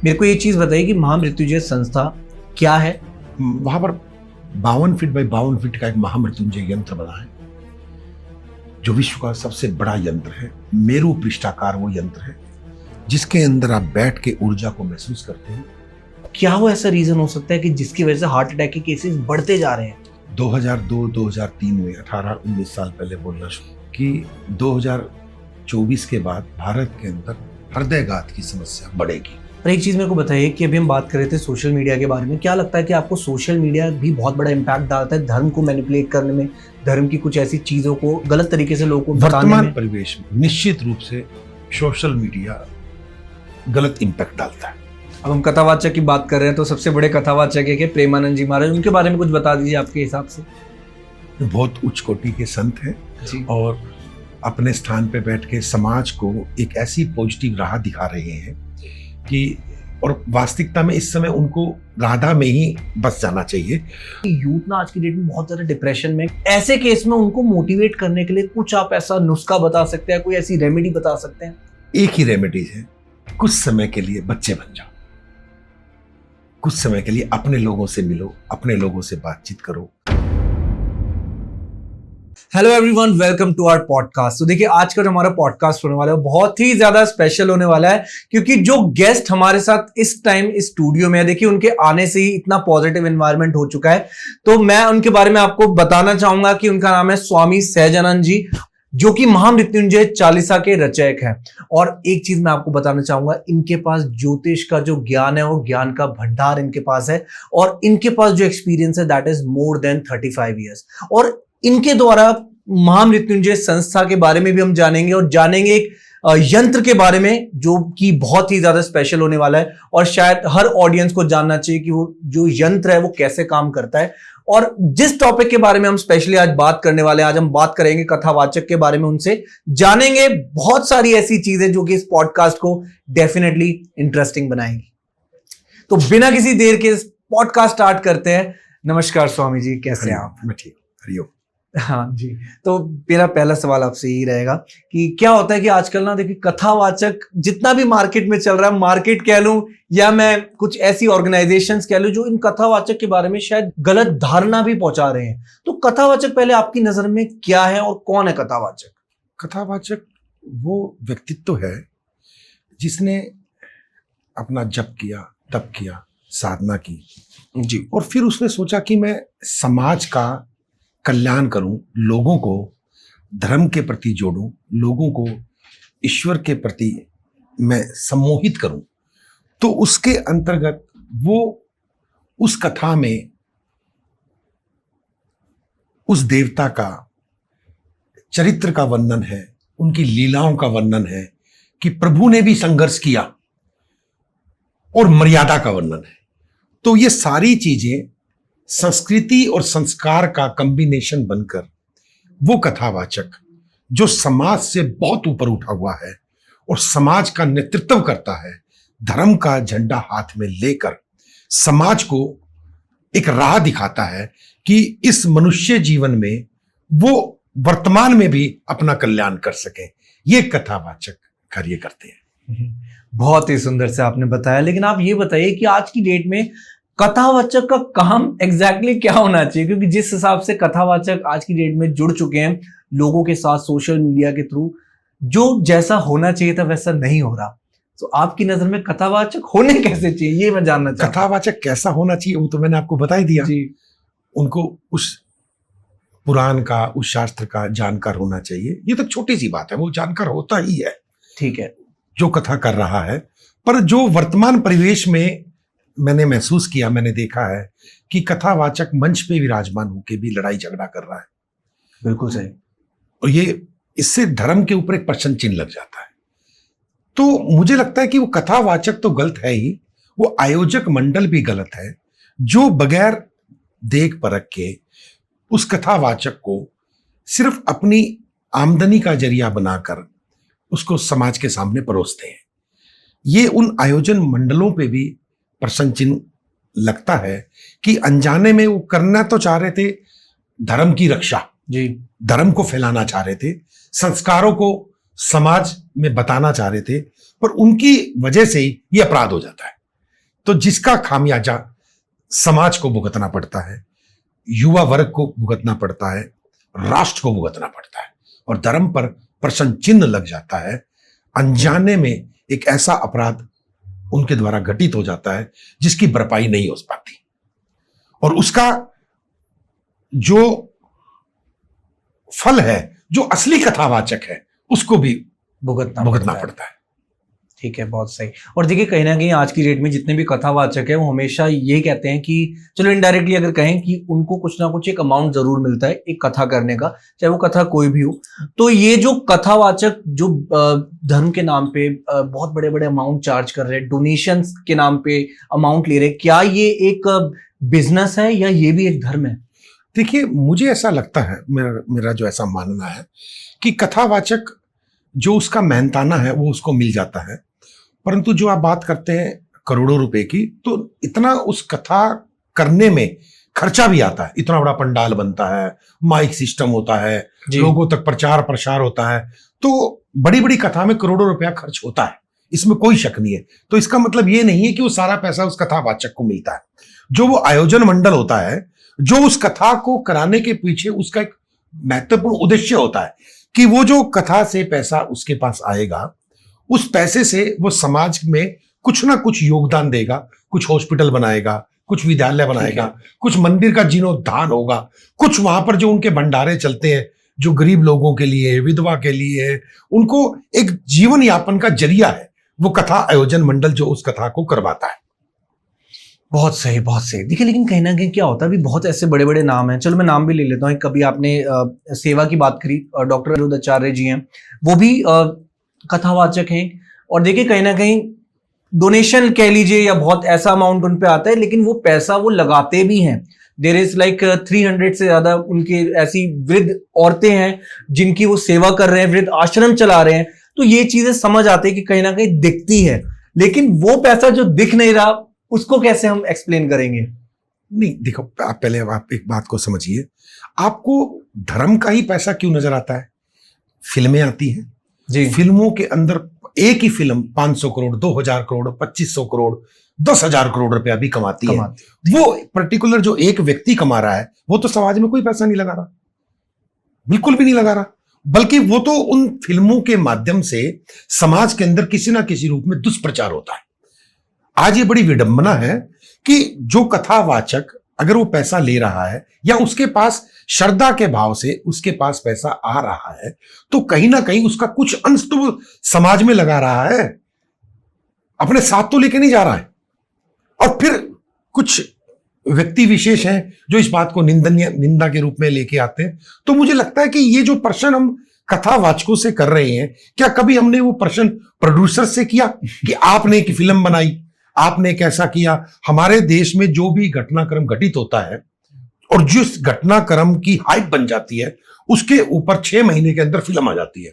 मेरे को ये चीज बताइए कि महामृत्युंजय संस्था क्या है? वहां पर 52 फीट बाय 52 फीट का एक महामृत्युंजय यंत्र बना है, जो विश्व का सबसे बड़ा यंत्र है। मेरु पृष्ठाकार वो यंत्र है जिसके अंदर आप बैठ के ऊर्जा को महसूस करते हैं। क्या वो ऐसा रीजन हो सकता है कि जिसकी वजह से हार्ट अटैक के केसेस बढ़ते जा रहे हैं? 2002-2003 में 18-19 साल पहले बोलना शुरू कि 2024 के बाद भारत के अंदर हृदयघात की समस्या बढ़ेगी। और एक चीज मेरे को बताइए कि अभी हम बात कर रहे थे सोशल मीडिया के बारे में, क्या लगता है कि आपको सोशल मीडिया भी बहुत बड़ा इम्पैक्ट डालता है धर्म को मैनिपुलेट करने में, धर्म की कुछ ऐसी चीजों को गलत तरीके से लोगों को बताने में? वर्तमान परिवेश में निश्चित रूप से सोशल मीडिया गलत इम्पैक्ट डालता है। अब हम कथावाचक की बात कर रहे हैं तो सबसे बड़े कथावाचक है प्रेमानंद जी महाराज, उनके बारे में कुछ बता दीजिए आपके हिसाब से। बहुत उच्च कोटि के संत हैं जी। और अपने स्थान पे बैठ के समाज को एक ऐसी पॉजिटिव राह दिखा रहे हैं कि, और वास्तविकता में इस समय उनको राधा में ही बस जाना चाहिए। यूथ ना आज की डेट में बहुत ज्यादा डिप्रेशन में, ऐसे केस में उनको मोटिवेट करने के लिए कुछ आप ऐसा नुस्खा बता सकते हैं, कोई ऐसी रेमेडी बता सकते हैं? एक ही रेमेडी है, कुछ समय के लिए बच्चे बन जाओ, कुछ समय के लिए अपने लोगों से मिलो, अपने लोगों से बातचीत करो। Hello everyone, welcome to our podcast. तो देखिए आज का जो हमारा पॉडकास्ट होने वाला है वो बहुत ही ज्यादा स्पेशल होने वाला है, क्योंकि जो गेस्ट हमारे साथ इस टाइम इस स्टूडियो में है, देखिए उनके आने से ही इतना पॉजिटिव एनवायरनमेंट हो चुका है। तो मैं उनके बारे में आपको बताना चाहूंगा कि उनका नाम है स्वामी सहजानंद जी, जो कि महामृत्युंजय चालीसा के रचयक हैं। और एक चीज मैं आपको बताना चाहूंगा, इनके पास ज्योतिष का जो ज्ञान है वो ज्ञान का भंडार इनके पास है, और इनके पास जो एक्सपीरियंस है that is more than 35 years. और इनके द्वारा महामृत्युंजय संस्था के बारे में भी हम जानेंगे, और जानेंगे एक यंत्र के बारे में जो कि बहुत ही ज्यादा स्पेशल होने वाला है, और शायद हर ऑडियंस को जानना चाहिए कि वो जो यंत्र है वो कैसे काम करता है। और जिस टॉपिक के बारे में हम स्पेशली आज बात करने वाले हैं, आज हम बात करेंगे कथावाचक के बारे में, उनसे जानेंगे बहुत सारी ऐसी चीजें जो कि इस पॉडकास्ट को डेफिनेटली इंटरेस्टिंग बनाएंगी। तो बिना किसी देर के पॉडकास्ट स्टार्ट करते हैं। नमस्कार स्वामी जी, कैसे हैं आप? मैं ठीक, हरिओम। हाँ जी, तो मेरा पहला सवाल आपसे यही रहेगा कि क्या होता है कि आजकल ना देखिए कथावाचक जितना भी मार्केट में चल रहा है, मार्केट कह लूं या मैं कुछ ऐसी ऑर्गेनाइजेशंस कह लूं जो इन कथावाचक के बारे में शायद गलत धारणा भी पहुंचा रहे हैं। तो कथावाचक पहले आपकी नजर में क्या है और कौन है कथावाचक? कथावाचक वो व्यक्तित्व है जिसने अपना जप किया, तप किया, साधना की जी, और फिर उसने सोचा कि मैं समाज का कल्याण करूं, लोगों को धर्म के प्रति जोड़ूं, लोगों को ईश्वर के प्रति मैं सम्मोहित करूं। तो उसके अंतर्गत वो उस कथा में उस देवता का चरित्र का वर्णन है, उनकी लीलाओं का वर्णन है कि प्रभु ने भी संघर्ष किया, और मर्यादा का वर्णन है। तो ये सारी चीजें संस्कृति और संस्कार का कॉम्बिनेशन बनकर वो कथावाचक जो समाज से बहुत ऊपर उठा हुआ है और समाज का नेतृत्व करता है, धर्म का झंडा हाथ में लेकर समाज को एक राह दिखाता है कि इस मनुष्य जीवन में वो वर्तमान में भी अपना कल्याण कर सके, ये कथावाचक कार्य करते हैं। बहुत ही सुंदर से आपने बताया। लेकिन आप ये बताइए कि आज की डेट में कथावाचक का काम एग्जैक्टली क्या होना चाहिए, क्योंकि जिस हिसाब से कथावाचक आज की डेट में जुड़ चुके हैं लोगों के साथ सोशल मीडिया के थ्रू, जो जैसा होना चाहिए था वैसा नहीं हो रहा। तो आपकी नजर में कथावाचक होने कैसे चाहिए, ये मैं जानना चाहता हूं। कथावाचक कैसा होना चाहिए वो तो मैंने आपको बता ही दिया जी। उनको उस पुराण का, उस शास्त्र का जानकार होना चाहिए। ये तो छोटी सी बात है, वो जानकार होता ही है, ठीक है, जो कथा कर रहा है। पर जो वर्तमान परिवेश में मैंने महसूस किया, मैंने देखा है कि कथावाचक मंच पे विराजमान होकर भी लड़ाई झगड़ा कर रहा है। बिल्कुल सही। और ये इससे धर्म के ऊपर एक प्रश्न चिन्ह लग जाता है। तो मुझे लगता है कि वो कथावाचक तो गलत है ही, वो आयोजक मंडल भी गलत है, जो बगैर देख परख के उस कथावाचक को सिर्फ अपनी आमदनी का जरिया बनाकर उसको समाज के सामने परोसते हैं। ये उन आयोजन मंडलों पे भी प्रश्न चिन्ह लगता है कि अनजाने में वो करना तो चाह रहे थे धर्म की रक्षा, जी, धर्म को फैलाना चाह रहे थे, संस्कारों को समाज में बताना चाह रहे थे, पर उनकी वजह से ही ये अपराध हो जाता है। तो जिसका खामियाजा समाज को भुगतना पड़ता है, युवा वर्ग को भुगतना पड़ता है, राष्ट्र को भुगतना पड़ता है, और धर्म पर प्रश्न चिन्ह लग जाता है। अनजाने में एक ऐसा अपराध उनके द्वारा घटित हो जाता है जिसकी भरपाई नहीं हो पाती, और उसका जो फल है, जो असली कथावाचक है, उसको भी भुगतना पड़ता है। ठीक है, बहुत सही। और देखिए कहीं ना कहीं आज की डेट में जितने भी कथावाचक है वो हमेशा ये कहते हैं कि चलो इनडायरेक्टली अगर कहें कि उनको कुछ ना कुछ एक अमाउंट जरूर मिलता है एक कथा करने का, चाहे वो कथा कोई भी हो। तो ये जो कथावाचक जो धर्म के नाम पे बहुत बड़े बड़े अमाउंट चार्ज कर रहे हैं, डोनेशन के नाम पे अमाउंट ले रहे हैं, क्या ये एक बिजनेस है या ये भी एक धर्म है? देखिए, मुझे ऐसा लगता है, मेरा जो ऐसा मानना है कि कथावाचक जो उसका मेहनताना है वो उसको मिल जाता है, परंतु जो आप बात करते हैं करोड़ों रुपए की, तो इतना उस कथा करने में खर्चा भी आता है। इतना बड़ा पंडाल बनता है, माइक सिस्टम होता है, लोगों तक प्रचार प्रसार होता है, तो बड़ी बड़ी कथा में करोड़ों रुपया खर्च होता है, इसमें कोई शक नहीं है। तो इसका मतलब ये नहीं है कि वो सारा पैसा उस कथावाचक को मिलता है। जो वो आयोजन मंडल होता है, जो उस कथा को कराने के पीछे उसका एक महत्वपूर्ण उद्देश्य होता है कि वो जो कथा से पैसा उसके पास आएगा, उस पैसे से वो समाज में कुछ ना कुछ योगदान देगा, कुछ हॉस्पिटल बनाएगा, कुछ विद्यालय बनाएगा, कुछ मंदिर का जीर्णोद्धार होगा, कुछ वहां पर जो उनके भंडारे चलते हैं, जो गरीब लोगों के लिए, विधवा के लिए, उनको एक जीवन यापन का जरिया है वो कथा आयोजन मंडल जो उस कथा को करवाता है। बहुत सही, बहुत सही। देखिए लेकिन कहीं ना कहीं क्या होता है, अभी बहुत ऐसे बड़े बड़े नाम हैं, चलो मैं नाम भी ले लेता हूँ। कभी आपने सेवा की बात करी, डॉक्टर अनिरुद्ध आचार्य जी हैं, वो भी कथावाचक हैं। और देखिए कहीं ना कहीं डोनेशन कह लीजिए या बहुत ऐसा अमाउंट उन पे आता है, लेकिन वो पैसा वो लगाते भी हैं। देयर इज लाइक 300 से ज्यादा उनके ऐसी वृद्ध औरतें हैं जिनकी वो सेवा कर रहे हैं, वृद्ध आश्रम चला रहे हैं। तो ये चीजें समझ आती है कि कहीं ना कहीं दिखती है, लेकिन वो पैसा जो दिख नहीं रहा उसको कैसे हम एक्सप्लेन करेंगे? नहीं, देखो, आप पहले आप एक बात को समझिए, आपको धर्म का ही पैसा क्यों नजर आता है? फिल्में आती हैं जी, फिल्मों के अंदर एक ही फिल्म 500 करोड़, 2000 करोड़, 2500 करोड़, 10,000 करोड़ रुपया भी कमाती है। वो पर्टिकुलर जो एक व्यक्ति कमा रहा है, वो तो समाज में कोई पैसा नहीं लगा रहा, बिल्कुल भी नहीं लगा रहा, बल्कि वो तो उन फिल्मों के माध्यम से समाज के अंदर किसी ना किसी रूप में दुष्प्रचार होता है। आज ये बड़ी विडंबना है कि जो कथावाचक अगर वो पैसा ले रहा है या उसके पास श्रद्धा के भाव से उसके पास पैसा आ रहा है, तो कहीं ना कहीं उसका कुछ अंश तो समाज में लगा रहा है, अपने साथ तो लेके नहीं जा रहा है। और फिर कुछ व्यक्ति विशेष हैं जो इस बात को निंदा के रूप में लेके आते हैं। तो मुझे लगता है कि ये जो प्रश्न हम कथावाचकों से कर रहे हैं, क्या कभी हमने वो प्रश्न प्रोड्यूसर से किया कि आपने एक फिल्म बनाई, आपने कैसा किया? हमारे देश में जो भी घटनाक्रम घटित होता है और जिस घटनाक्रम की हाइप बन जाती है, उसके ऊपर 6 महीने के अंदर फिल्म आ जाती है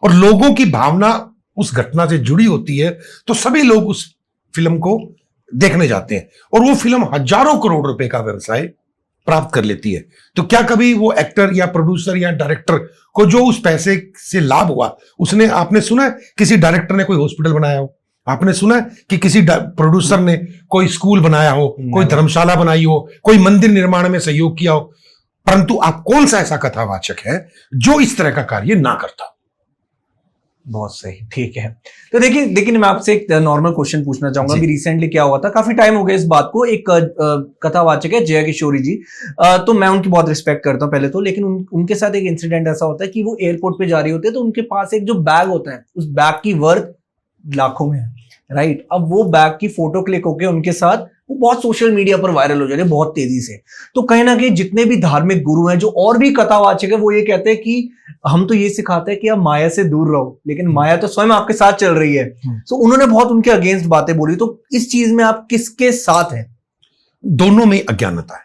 और लोगों की भावना उस घटना से जुड़ी होती है, तो सभी लोग उस फिल्म को देखने जाते हैं और वो फिल्म हजारों करोड़ रुपए का व्यवसाय प्राप्त कर लेती है। तो क्या कभी वो एक्टर या प्रोड्यूसर या डायरेक्टर को जो उस पैसे से लाभ हुआ, उसने, आपने सुना है किसी डायरेक्टर ने कोई हॉस्पिटल बनाया हो? आपने सुना है कि किसी प्रोड्यूसर ने कोई स्कूल बनाया हो, कोई धर्मशाला बनाई हो, कोई मंदिर निर्माण में सहयोग किया हो? परंतु आप कौन सा ऐसा कथावाचक है जो इस तरह का कार्य ना करता? बहुत सही, ठीक है। तो देखिए मैं आपसे एक नॉर्मल क्वेश्चन पूछना चाहूंगा। अभी रिसेंटली क्या हुआ था, काफी टाइम हो गया इस बात को, एक कथावाचक है जया किशोरी जी, तो मैं उनकी बहुत रिस्पेक्ट करता हूं पहले तो, लेकिन उनके साथ एक इंसिडेंट ऐसा होता है कि वो एयरपोर्ट पे जा रही होती है, तो उनके पास एक जो बैग होता है, उस बैग की वर्थ लाखों में है, राइट? अब वो बैग की फोटो क्लिक होके उनके साथ वो बहुत सोशल मीडिया पर वायरल हो जा रही है बहुत तेजी से। तो कहीं ना कहीं जितने भी धार्मिक गुरु हैं, जो और भी कथावाचक है, वो ये कहते हैं कि हम तो ये सिखाते हैं कि आप माया से दूर रहो, लेकिन माया तो स्वयं आपके साथ चल रही है। तो उन्होंने बहुत उनके अगेंस्ट बातें बोली। तो इस चीज में आप किसके साथ हैं? दोनों में अज्ञानता है।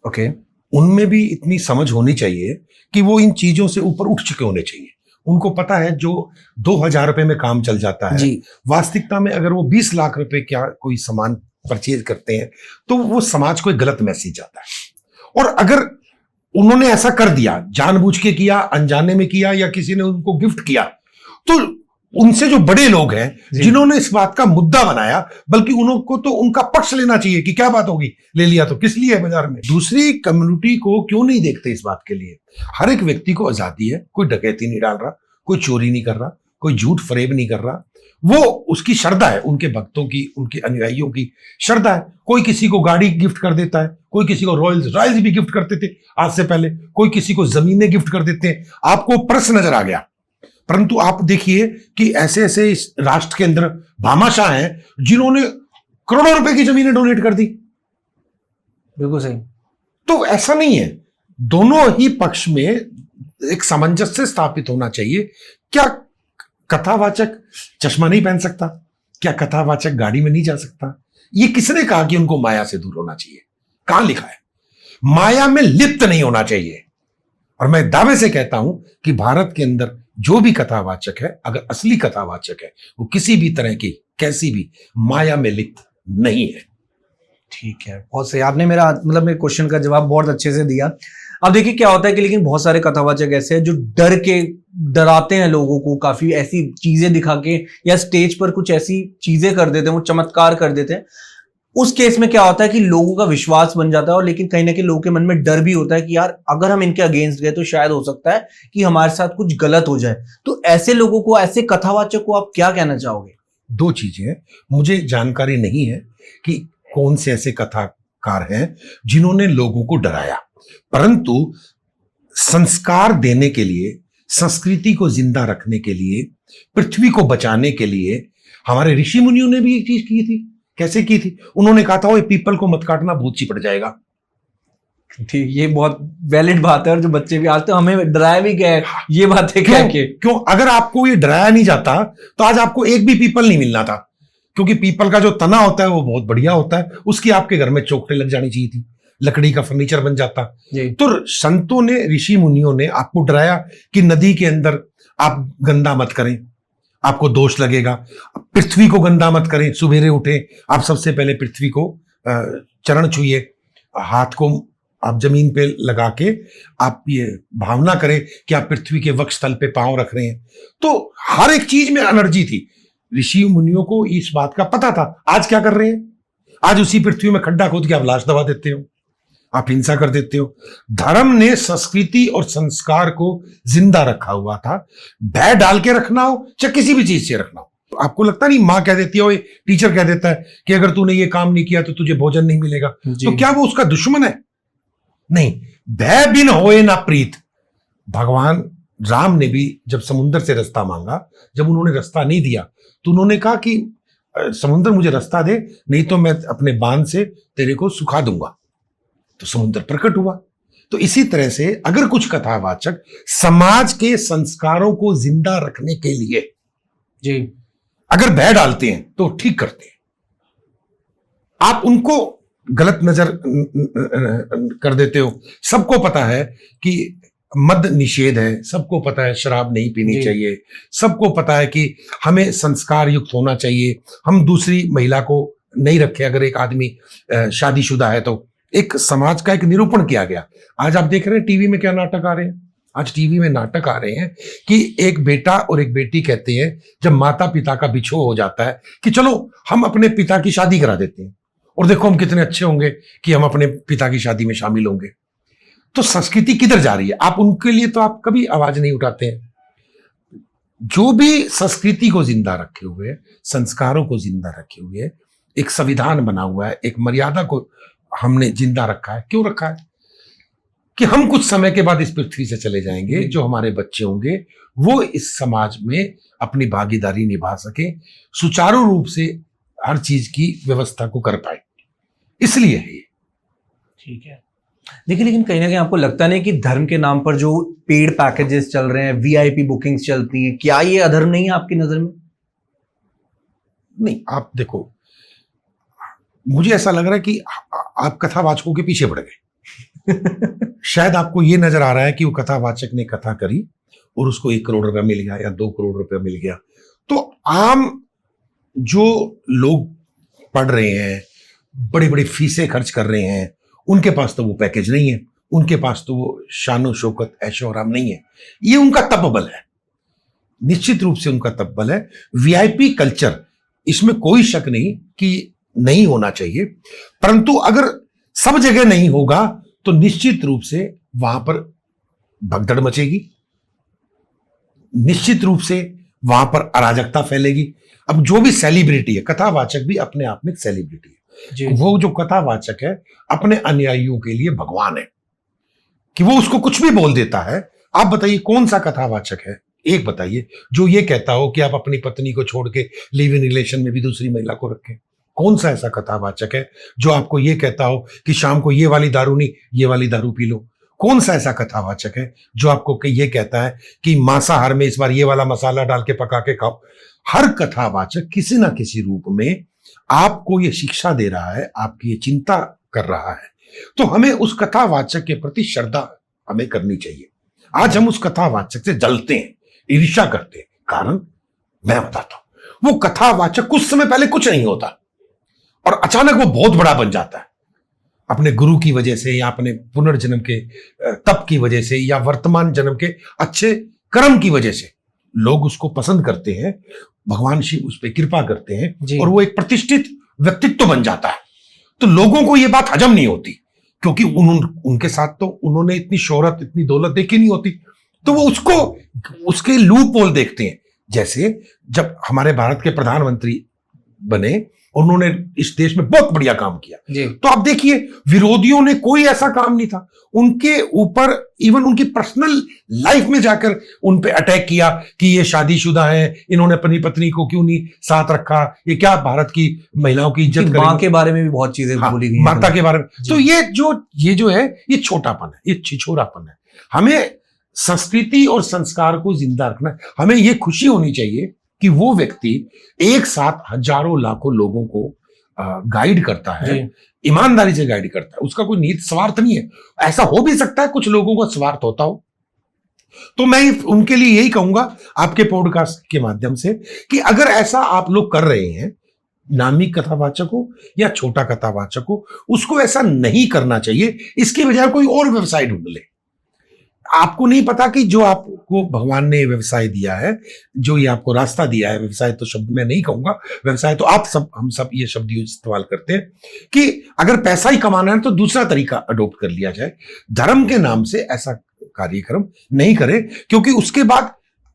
ओके, उनमें भी इतनी समझ होनी चाहिए कि वो इन चीजों से ऊपर उठ चुके होने चाहिए। उनको पता है जो 2000 रुपए में काम चल जाता है, वास्तविकता में अगर वो 20 लाख रुपए क्या कोई सामान परचेज करते हैं, तो वो समाज को एक गलत मैसेज जाता है। और अगर उन्होंने ऐसा कर दिया, जानबूझ के किया, अनजाने में किया, या किसी ने उनको गिफ्ट किया, तो उनसे जो बड़े लोग हैं जी। जिन्होंने इस बात का मुद्दा बनाया, बल्कि उनको तो उनका पक्ष लेना चाहिए कि क्या बात होगी, ले लिया तो किस लिए है बाजार में। दूसरी कम्युनिटी को क्यों नहीं देखते इस बात के लिए? हर एक व्यक्ति को आजादी है, कोई डकैती नहीं डाल रहा, कोई चोरी नहीं कर रहा, कोई झूठ फरेब नहीं कर रहा। वो उसकी श्रद्धा है, उनके भक्तों की, उनके अनुयायियों की श्रद्धा है। कोई किसी को गाड़ी गिफ्ट कर देता है, कोई किसी को रॉयल्स रॉयल्स भी गिफ्ट करते थे आज से पहले, कोई किसी को जमीनें गिफ्ट कर देते हैं। आपको पर्स नजर आ गया, परंतु आप देखिए कि ऐसे ऐसे इस राष्ट्र के अंदर भामाशाह हैं जिन्होंने करोड़ों रुपए की जमीनें डोनेट कर दी। बिल्कुल सही। तो ऐसा नहीं है, दोनों ही पक्ष में एक सामंजस्य स्थापित होना चाहिए। क्या कथावाचक चश्मा नहीं पहन सकता? क्या कथावाचक गाड़ी में नहीं जा सकता? ये किसने कहा कि उनको माया से दूर होना चाहिए? कहां लिखा है? माया में लिप्त नहीं होना चाहिए। और मैं दावे से कहता हूं कि भारत के अंदर जो भी कथावाचक है, अगर असली कथावाचक है, वो किसी भी तरह की कैसी भी माया में लिप्त नहीं है। ठीक है, बहुत सही। आपने मेरे क्वेश्चन का जवाब बहुत अच्छे से दिया। अब देखिए क्या होता है कि लेकिन बहुत सारे कथावाचक ऐसे हैं जो डराते हैं लोगों को, काफी ऐसी चीजें दिखा के या स्टेज पर कुछ ऐसी चीजें कर देते हैं, वो चमत्कार कर देते हैं। उस केस में क्या होता है कि लोगों का विश्वास बन जाता है, और लेकिन कहीं ना कहीं लोगों के मन में डर भी होता है कि यार अगर हम इनके अगेंस्ट गए तो शायद हो सकता है कि हमारे साथ कुछ गलत हो जाए। तो ऐसे लोगों को, ऐसे कथावाचक को आप क्या कहना चाहोगे? दो चीजें हैं, मुझे जानकारी नहीं है कि कौन से ऐसे कथाकार हैं जिन्होंने लोगों को डराया, परंतु संस्कार देने के लिए, संस्कृति को जिंदा रखने के लिए, पृथ्वी को बचाने के लिए हमारे ऋषि मुनियों ने भी एक चीज की थी। कैसे की थी? उन्होंने कहा था वो पीपल को मत काटना, भूत चिपट जाएगा। ठीक, ये बहुत वैलिड बात है। और जो बच्चे भी आज तो हमें डराया भी गया है ये बातें कह के। क्यों? अगर आपको ये डराया नहीं जाता तो आज आपको एक भी पीपल नहीं मिलना था, क्योंकि पीपल का जो तना होता है वो बहुत बढ़िया होता है, उसकी आपके घर में चौखटें लग जानी चाहिए थी, लकड़ी का फर्नीचर बन जाता। तो संतों ने, ऋषि मुनियों ने आपको डराया कि नदी के अंदर आप गंदा मत करें, आपको दोष लगेगा। पृथ्वी को गंदा मत करें, सुबेरे उठे आप सबसे पहले पृथ्वी को चरण छुइए, हाथ को आप जमीन पे लगा के आप ये भावना करें कि आप पृथ्वी के वक्षस्थल पे पांव रख रहे हैं। तो हर एक चीज में एनर्जी थी। ऋषि मुनियों को इस बात का पता था। आज क्या कर रहे हैं? आज उसी पृथ्वी में खड्डा खोद के आप लाश दबा देते हो, आप हिंसा कर देते हो। धर्म ने संस्कृति और संस्कार को जिंदा रखा हुआ था। भय डाल के रखना हो चाहे किसी भी चीज से रखना हो। आपको लगता नहीं, माँ कह देती है, टीचर कह देता है कि अगर तूने ये काम नहीं किया तो तुझे भोजन नहीं मिलेगा, तो क्या वो उसका दुश्मन है? नहीं। भय बिन होए ना प्रीत। भगवान राम ने भी जब समुद्र से रास्ता मांगा, जब उन्होंने रास्ता नहीं दिया तो उन्होंने कहा कि समुद्र मुझे रास्ता दे, नहीं तो मैं अपने बांध से तेरे को सुखा दूंगा। तो समुद्र प्रकट हुआ। तो इसी तरह से अगर कुछ कथावाचक समाज के संस्कारों को जिंदा रखने के लिए जी अगर भय डालते हैं तो ठीक करते हैं। आप उनको गलत नजर कर देते हो। सबको पता है कि मद निषेध है, सबको पता है शराब नहीं पीनी चाहिए, सबको पता है कि हमें संस्कार युक्त होना चाहिए, हम दूसरी महिला को नहीं रखें अगर एक आदमी शादीशुदा है तो। एक समाज का एक निरूपण किया गया। आज आप देख रहे हैं टीवी में क्या नाटक आ रहे हैं। आज टीवी में नाटक आ रहे हैं कि एक बेटा और एक बेटी कहते हैं जब माता पिता का बिछोह हो जाता है कि चलो हम अपने पिता की शादी करा देते हैं, और देखो हम कितने अच्छे होंगे कि हम अपने पिता की शादी में शामिल होंगे। तो संस्कृति किधर जा रही है? आप उनके लिए तो आप कभी आवाज नहीं उठाते हैं। जो भी संस्कृति को जिंदा रखे हुए, संस्कारों को जिंदा रखे हुए, एक संविधान बना हुआ है, एक मर्यादा को हमने जिंदा रखा है। क्यों रखा है? कि हम कुछ समय के बाद इस पृथ्वी से चले जाएंगे, जो हमारे बच्चे होंगे वो इस समाज में अपनी भागीदारी निभा सके, सुचारू रूप से हर चीज की व्यवस्था को कर पाए, इसलिए है ये। ठीक है। देखिए, लेकिन कहीं ना कहीं आपको लगता नहीं कि धर्म के नाम पर जो पेड पैकेजेस चल रहे हैं, वीआईपी बुकिंग्स चलती हैं, क्या ये अधर्म नहीं है आपकी नजर में? नहीं, आप देखो, मुझे ऐसा लग रहा है कि आप कथावाचकों के पीछे पड़ गए। शायद आपको ये नजर आ रहा है कि वो कथावाचक ने कथा करी और उसको 1 करोड़ रुपया मिल गया या 2 करोड़ रुपया मिल गया। तो आम जो लोग पढ़ रहे हैं, बड़ी बड़ी फीसें खर्च कर रहे हैं, उनके पास तो वो पैकेज नहीं है, उनके पास तो वो शानो शौकत ऐशो आराम नहीं है। ये उनका तपबल है। निश्चित रूप से उनका तब्बल है। वीआईपी कल्चर, इसमें कोई शक नहीं कि नहीं होना चाहिए, परंतु अगर सब जगह नहीं होगा तो निश्चित रूप से वहां पर भगदड़ मचेगी, निश्चित रूप से वहां पर अराजकता फैलेगी। अब जो भी सेलिब्रिटी है, कथावाचक भी अपने आप में एक सेलिब्रिटी है, वो जो कथावाचक है अपने अनुयायियों के लिए भगवान है, कि वो उसको कुछ भी बोल देता है। आप बताइए कौन सा कथावाचक है, एक बताइए, जो ये कहता हो कि आप अपनी पत्नी को छोड़ के लिव इन रिलेशन में भी दूसरी महिला को रखें? कौन सा ऐसा कथावाचक है जो आपको ये कहता हो कि शाम को ये वाली दारू नहीं, ये वाली दारू पी लो? कौन सा ऐसा कथावाचक है जो आपको ये कहता है कि मांसाहार में इस बार ये वाला मसाला डाल के पका के खाओ? हर कथावाचक किसी ना किसी रूप में आपको ये शिक्षा दे रहा है, आपकी ये चिंता कर रहा है। तो हमें उस कथावाचक के प्रति श्रद्धा हमें करनी चाहिए। आज हम उस कथावाचक से जलते हैं, ईर्ष्या करते हैं। कारण मैं बताता हूं, वो कथावाचक कुछ समय पहले कुछ नहीं होता और अचानक वो बहुत बड़ा बन जाता है, अपने गुरु की वजह से या अपने पुनर्जन्म के तप की वजह से या वर्तमान जन्म के अच्छे कर्म की वजह से लोग उसको पसंद करते हैं, भगवान शिव उस पर कृपा करते हैं और वो एक प्रतिष्ठित व्यक्तित्व बन जाता है। तो लोगों को ये बात हजम नहीं होती, क्योंकि उनके साथ तो उन्होंने इतनी शोहरत, इतनी दौलत देखी नहीं होती, तो वो उसको उसके लूप होल देखते हैं। जैसे जब हमारे भारत के प्रधानमंत्री बने, उन्होंने इस देश में बहुत बढ़िया काम किया, तो आप देखिए विरोधियों ने कोई ऐसा काम नहीं था उनके ऊपर, इवन उनकी पर्सनल लाइफ में जाकर उन पे अटैक किया कि ये शादीशुदा है, इन्होंने अपनी पत्नी को क्यों नहीं साथ रखा, ये क्या भारत की महिलाओं की इज्जत करेंगे। मां के बारे में भी बहुत चीजें बोली गई, माता के बारे में। तो ये जो है ये छोटापन है, ये छिछोरापन है। हमें संस्कृति और संस्कार को जिंदा रखना है। हमें ये खुशी होनी चाहिए कि वो व्यक्ति एक साथ हजारों लाखों लोगों को गाइड करता है, ईमानदारी से गाइड करता है, उसका कोई नीत स्वार्थ नहीं है। ऐसा हो भी सकता है कुछ लोगों का स्वार्थ होता हो, तो मैं उनके लिए यही कहूंगा आपके पॉडकास्ट के माध्यम से कि अगर ऐसा आप लोग कर रहे हैं, नामी कथावाचक हो या छोटा कथावाचक हो, उसको ऐसा नहीं करना चाहिए। इसके बजाय कोई और व्यवसाय ढूंढ ले। आपको नहीं पता कि जो आपको भगवान ने व्यवसाय दिया है, जो ये आपको रास्ता दिया है, व्यवसाय तो शब्द मैं नहीं कहूंगा, व्यवसाय तो हम सब ये शब्द इस्तेमाल करते हैं कि अगर पैसा ही कमाना है तो दूसरा तरीका अडॉप्ट कर लिया जाए। धर्म के नाम से ऐसा कार्यक्रम नहीं करें, क्योंकि उसके बाद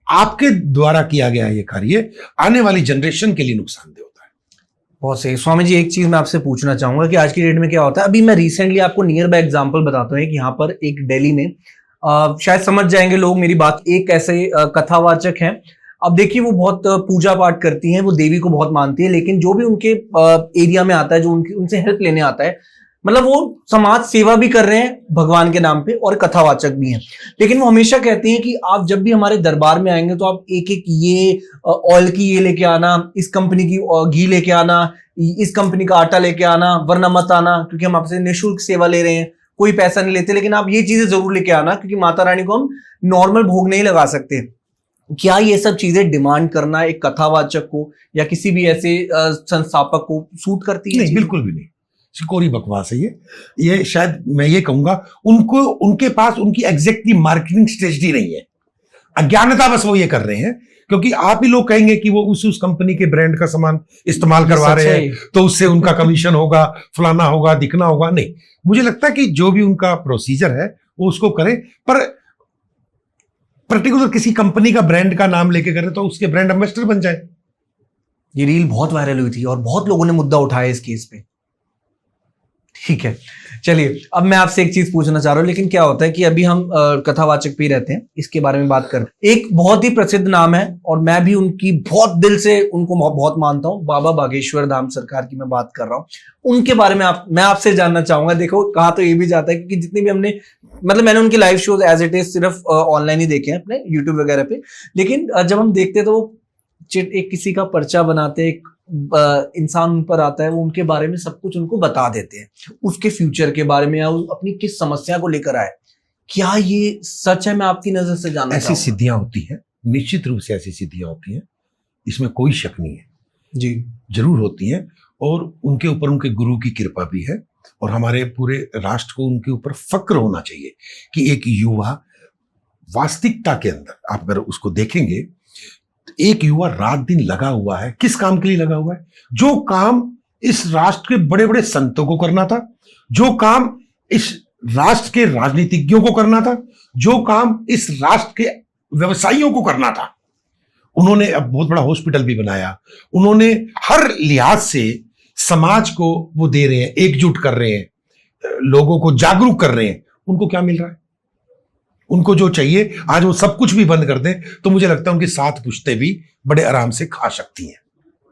आपके द्वारा किया गया ये कार्य आने वाली जनरेशन के लिए नुकसानदेह होता है। बहुत सही। स्वामी जी, एक चीज मैं आपसे पूछना चाहूंगा कि आज की डेट में क्या होता है, अभी मैं रिसेंटली आपको नियर बाय एग्जांपल बताता हूँ कि यहाँ पर एक दिल्ली में शायद समझ जाएंगे लोग मेरी बात, एक ऐसे कथावाचक हैं। अब देखिए वो बहुत पूजा पाठ करती हैं, वो देवी को बहुत मानती है, लेकिन जो भी उनके एरिया में आता है, जो उनसे हेल्प लेने आता है, मतलब वो समाज सेवा भी कर रहे हैं भगवान के नाम पे और कथावाचक भी हैं। लेकिन वो हमेशा कहती हैं कि आप जब भी हमारे दरबार में आएंगे तो आप एक एक ये ऑयल की ये लेके आना, इस कंपनी की घी लेके आना, इस कंपनी का आटा लेके आना, वरना मत आना, क्योंकि हम आपसे निःशुल्क सेवा ले रहे हैं, कोई पैसा नहीं लेते, लेकिन आप ये चीजें जरूर लेके आना, क्योंकि माता रानी को हम नॉर्मल भोग नहीं लगा सकते। क्या ये सब चीजें डिमांड करना एक कथावाचक को या किसी भी ऐसे संस्थापक को सूट करती है? नहीं, बिल्कुल भी नहीं। कोरी बकवास है ये शायद मैं ये कहूंगा उनको, उनके पास उनकी एग्जैक्टली मार्केटिंग स्ट्रेटजी नहीं है, अज्ञानता बस वो ये कर रहे हैं, क्योंकि आप ही लोग कहेंगे कि वो उस कंपनी के ब्रांड का सामान इस्तेमाल करवा रहे हैं तो उससे उनका कमीशन होगा, फलाना होगा, दिखना होगा। नहीं, मुझे लगता है कि जो भी उनका प्रोसीजर है वो उसको करें, पर पर्टिकुलर किसी कंपनी का ब्रांड का नाम लेके करें तो उसके ब्रांड एम्बेसडर बन जाए। ये रील बहुत वायरल हुई थी और बहुत लोगों ने मुद्दा उठाया इस केस पे। ठीक है, चलिए अब मैं आपसे एक चीज पूछना चाह रहा हूं, लेकिन क्या होता है कि अभी हम कथावाचक पे ही रहते हैं, इसके बारे में बात करते हैं। एक बहुत ही प्रसिद्ध नाम है और मैं भी उनकी बहुत दिल से उनको बहुत मानता हूं, बाबा बागेश्वर धाम सरकार की मैं बात कर रहा हूं। उनके बारे में मैं आपसे जानना चाहूंगा। देखो, कहा तो ये भी जाता है, क्योंकि जितनी भी हमने, मतलब मैंने उनके live shows as it is सिर्फ ऑनलाइन ही देखे हैं अपने यूट्यूब वगैरह पे, लेकिन जब हम देखते हैं तो वो एक किसी का पर्चा बनाते, एक इंसान उन पर आता है, वो उनके बारे में सब कुछ उनको बता देते हैं, उसके फ्यूचर के बारे में या अपनी किस समस्या को लेकर आए। क्या ये सच है? मैं आपकी नजर से जानना ऐसी सिद्धियां होती हैं, निश्चित रूप से ऐसी सिद्धियां होती हैं, इसमें कोई शक नहीं है जी, जरूर होती हैं। और उनके ऊपर उनके गुरु की कृपा भी है, और हमारे पूरे राष्ट्र को उनके ऊपर फक्र होना चाहिए कि एक युवा वास्तविकता के अंदर, आप अगर उसको देखेंगे एक युवा रात दिन लगा हुआ है, किस काम के लिए लगा हुआ है? जो काम इस राष्ट्र के बड़े बड़े संतों को करना था, जो काम इस राष्ट्र के राजनीतिज्ञों को करना था, जो काम इस राष्ट्र के व्यवसायियों को करना था, उन्होंने अब बहुत बड़ा हॉस्पिटल भी बनाया। उन्होंने हर लिहाज से समाज को वो दे रहे हैं, एकजुट कर रहे हैं, लोगों को जागरूक कर रहे हैं। उनको क्या मिल रहा है? उनको जो चाहिए, आज वो सब कुछ भी बंद कर दें तो मुझे लगता है उनकी 7 पुश्तें भी बड़े आराम से खा सकती हैं।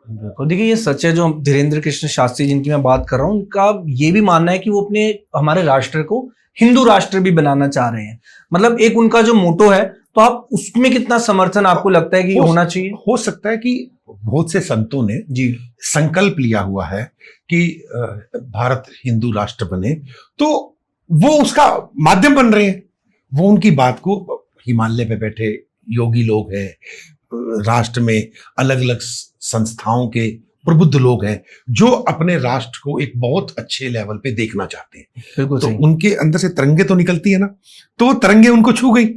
बिल्कुल, देखिए ये सच है। जो धीरेन्द्र कृष्ण शास्त्री जिनकी मैं बात कर रहा हूँ, उनका ये भी मानना है कि वो अपने हमारे राष्ट्र को हिंदू राष्ट्र भी बनाना चाह रहे हैं। मतलब एक उनका जो मोटो है, तो आप उसमें कितना समर्थन आपको लगता है कि होना चाहिए? हो सकता है कि बहुत से संतों ने जी संकल्प लिया हुआ है कि भारत हिंदू राष्ट्र बने, तो वो उसका माध्यम बन रहे हैं। वो उनकी बात को हिमालय पे बैठे योगी लोग हैं, राष्ट्र में अलग अलग संस्थाओं के प्रबुद्ध लोग हैं जो अपने राष्ट्र को एक बहुत अच्छे लेवल पे देखना चाहते हैं। बिल्कुल तो सही। उनके अंदर से तरंगे तो निकलती है ना, तो वो तरंगे उनको छू गई,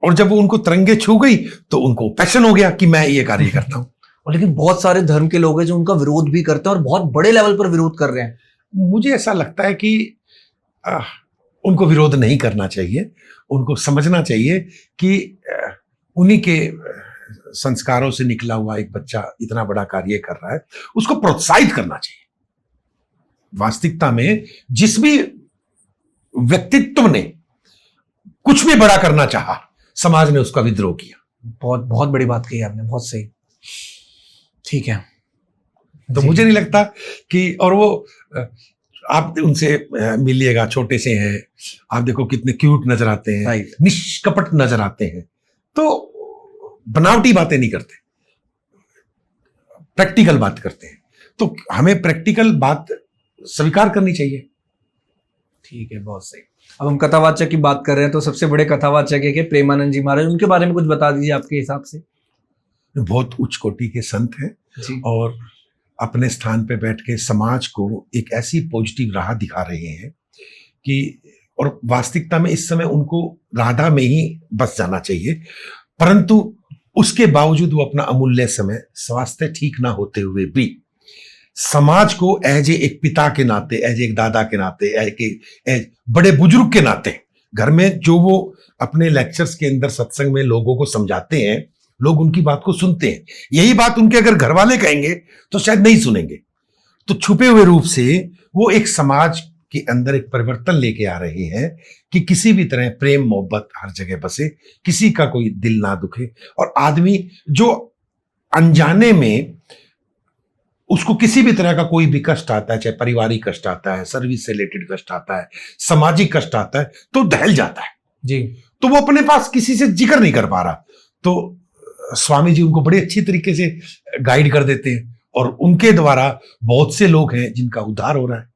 और जब वो उनको तरंगे छू गई तो उनको पैशन हो गया कि मैं ये कार्य करता हूं। और लेकिन बहुत सारे धर्म के लोग हैं जो उनका विरोध भी करते हैं और बहुत बड़े लेवल पर विरोध कर रहे हैं। मुझे ऐसा लगता है कि उनको विरोध नहीं करना चाहिए। उनको समझना चाहिए कि उन्हीं के संस्कारों से निकला हुआ एक बच्चा इतना बड़ा कार्य कर रहा है, उसको प्रोत्साहित करना चाहिए। वास्तविकता में जिस भी व्यक्तित्व ने कुछ भी बड़ा करना चाहा, समाज ने उसका विद्रोह किया। बहुत बहुत बड़ी बात कही आपने, बहुत सही। ठीक है, तो मुझे नहीं लगता कि, और वो आप उनसे मिलिएगा, छोटे से हैं, आप देखो कितने क्यूट नजर आते हैं, निष्कपट नजर आते हैं, तो बनावटी बातें नहीं करते, प्रैक्टिकल बात करते हैं। तो हमें प्रैक्टिकल बात स्वीकार करनी चाहिए। ठीक है, बहुत सही। अब हम कथावाचक की बात कर रहे हैं, तो सबसे बड़े कथावाचक है कि प्रेमानंद जी महाराज, उनके बारे में कुछ बता दीजिए आपके हिसाब से। बहुत उच्च कोटि के संत हैं और अपने स्थान पे बैठ के समाज को एक ऐसी पॉजिटिव राह दिखा रहे हैं कि, और वास्तविकता में इस समय उनको राधा में ही बस जाना चाहिए, परंतु उसके बावजूद वो अपना अमूल्य समय, स्वास्थ्य ठीक ना होते हुए भी समाज को एज एक पिता के नाते, एज एक दादा के नाते, एज बड़े बुजुर्ग के नाते, घर में जो वो अपने लेक्चर्स के अंदर सत्संग में लोगों को समझाते हैं, लोग उनकी बात को सुनते हैं। यही बात उनके अगर घर वाले कहेंगे तो शायद नहीं सुनेंगे। तो छुपे हुए रूप से वो एक समाज के अंदर एक परिवर्तन लेके आ रहे हैं कि किसी भी तरह प्रेम मोहब्बत हर जगह बसे, किसी का कोई दिल ना दुखे, और आदमी जो अनजाने में उसको किसी भी तरह का कोई भी कष्ट आता है, चाहे पारिवारिक कष्ट आता है, सर्विस से रिलेटेड कष्ट आता है, सामाजिक कष्ट आता है, तो दहल जाता है जी। तो वो अपने पास किसी से जिक्र नहीं कर पा रहा। तो स्वामी जी उनको बड़े अच्छी तरीके से गाइड कर देते हैं और उनके द्वारा बहुत से लोग हैं जिनका उद्धार हो रहा है।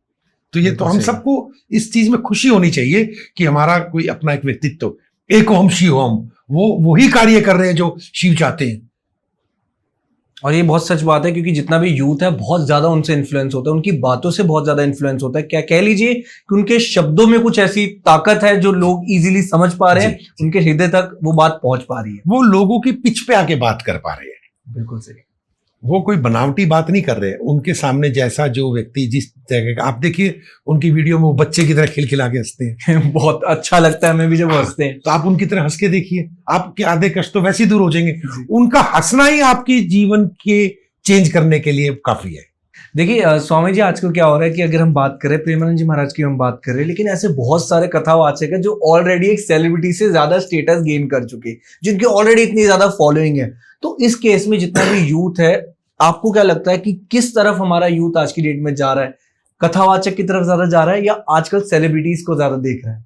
तो ये तो हम सबको इस चीज में खुशी होनी चाहिए कि हमारा कोई अपना एक व्यक्तित्व, एको हम शिव हम, वो वही कार्य कर रहे हैं जो शिव चाहते हैं। और ये बहुत सच बात है, क्योंकि जितना भी यूथ है बहुत ज्यादा उनसे इन्फ्लुएंस होता है, उनकी बातों से बहुत ज्यादा इन्फ्लुएंस होता है। क्या कह लीजिए कि उनके शब्दों में कुछ ऐसी ताकत है जो लोग इजीली समझ पा रहे हैं, उनके हृदय तक वो बात पहुंच पा रही है, वो लोगों की पिच पे आके बात कर पा रहे हैं। बिल्कुल सही। वो कोई बनावटी बात नहीं कर रहे हैं। उनके सामने जैसा जो व्यक्ति जिस जगह का, आप देखिए उनकी वीडियो में वो बच्चे की तरह खिलखिला के हंसते हैं। बहुत अच्छा लगता है हमें भी जब हंसते हैं। तो आप उनकी तरह हंस के देखिए, आपके आधे कष्ट तो वैसे ही दूर हो जाएंगे। उनका हंसना ही आपकी जीवन के चेंज करने के लिए काफी है। देखिए स्वामी जी, आजकल क्या हो रहा है कि अगर हम बात करें, प्रेमानंद जी महाराज की हम बात करें, लेकिन ऐसे बहुत सारे कथावाचक हैं जो ऑलरेडी एक सेलिब्रिटी से ज्यादा स्टेटस गेन कर चुके, जिनकी ऑलरेडी इतनी ज्यादा फॉलोइंग है। तो इस केस में जितना भी यूथ है, आपको क्या लगता है कि किस तरफ हमारा यूथ आज की डेट में जा रहा है? कथावाचक की तरफ ज्यादा जा रहा है या आजकल सेलिब्रिटीज को ज्यादा देख रहा है?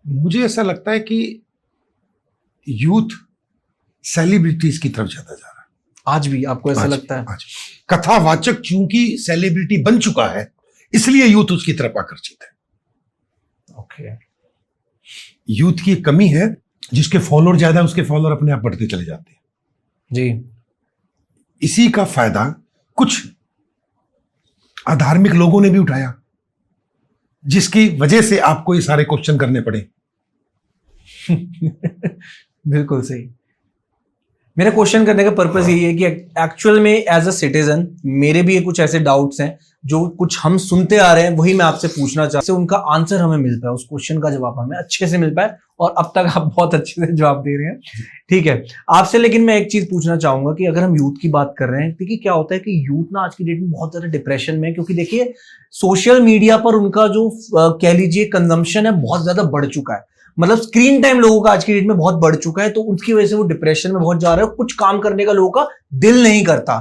मुझे ऐसा लगता है कि यूथ सेलिब्रिटीज की तरफ ज्यादा जा रहा है। आज भी आपको ऐसा लगता है? आज कथावाचक चूंकि सेलिब्रिटी बन चुका है, इसलिए यूथ उसकी तरफ आकर्षित है। ओके। यूथ की कमी है, जिसके फॉलोअर ज्यादा है उसके फॉलोअर अपने आप बढ़ते चले जाते हैं जी। इसी का फायदा कुछ अधार्मिक लोगों ने भी उठाया, जिसकी वजह से आपको ये सारे क्वेश्चन करने पड़े। बिल्कुल सही। मेरा क्वेश्चन करने का पर्पस यही है कि एक्चुअल में एज अ सिटीजन मेरे भी कुछ ऐसे डाउट्स हैं जो कुछ हम सुनते आ रहे हैं, वही मैं आपसे पूछना चाहता हूं, उनका आंसर हमें मिल पाए, उस क्वेश्चन का जवाब हमें अच्छे से मिल पाए, और अब तक आप बहुत अच्छे से जवाब दे रहे हैं, ठीक है आपसे। लेकिन मैं एक चीज पूछना चाहूंगा कि अगर हम यूथ की बात कर रहे हैं, देखिए क्या होता है कि यूथ ना आज की डेट में बहुत ज्यादा डिप्रेशन में है, क्योंकि देखिए सोशल मीडिया पर उनका जो कह लीजिए कंजम्पशन है बहुत ज्यादा बढ़ चुका है, मतलब स्क्रीन टाइम लोगों का आज की डेट में बहुत बढ़ चुका है, तो उसकी वजह से वो डिप्रेशन में बहुत जा रहे हैं, कुछ काम करने का लोगों का दिल नहीं करता।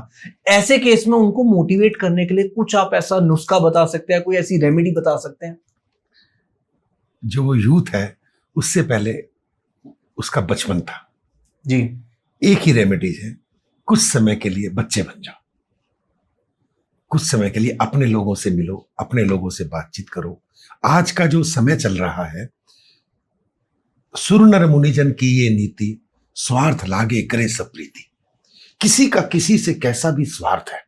ऐसे केस में उनको मोटिवेट करने के लिए कुछ आप ऐसा नुस्खा बता सकते हैं, कोई ऐसी रेमेडी बता सकते हैं? जो वो यूथ है उससे पहले उसका बचपन था जी। एक ही रेमेडीज है, कुछ समय के लिए बच्चे बन जाओ, कुछ समय के लिए अपने लोगों से मिलो, अपने लोगों से बातचीत करो। आज का जो समय चल रहा है, सुर नर मुनिजन की ये नीति, स्वार्थ लागे करे सब प्रीति। किसी का किसी से कैसा भी स्वार्थ है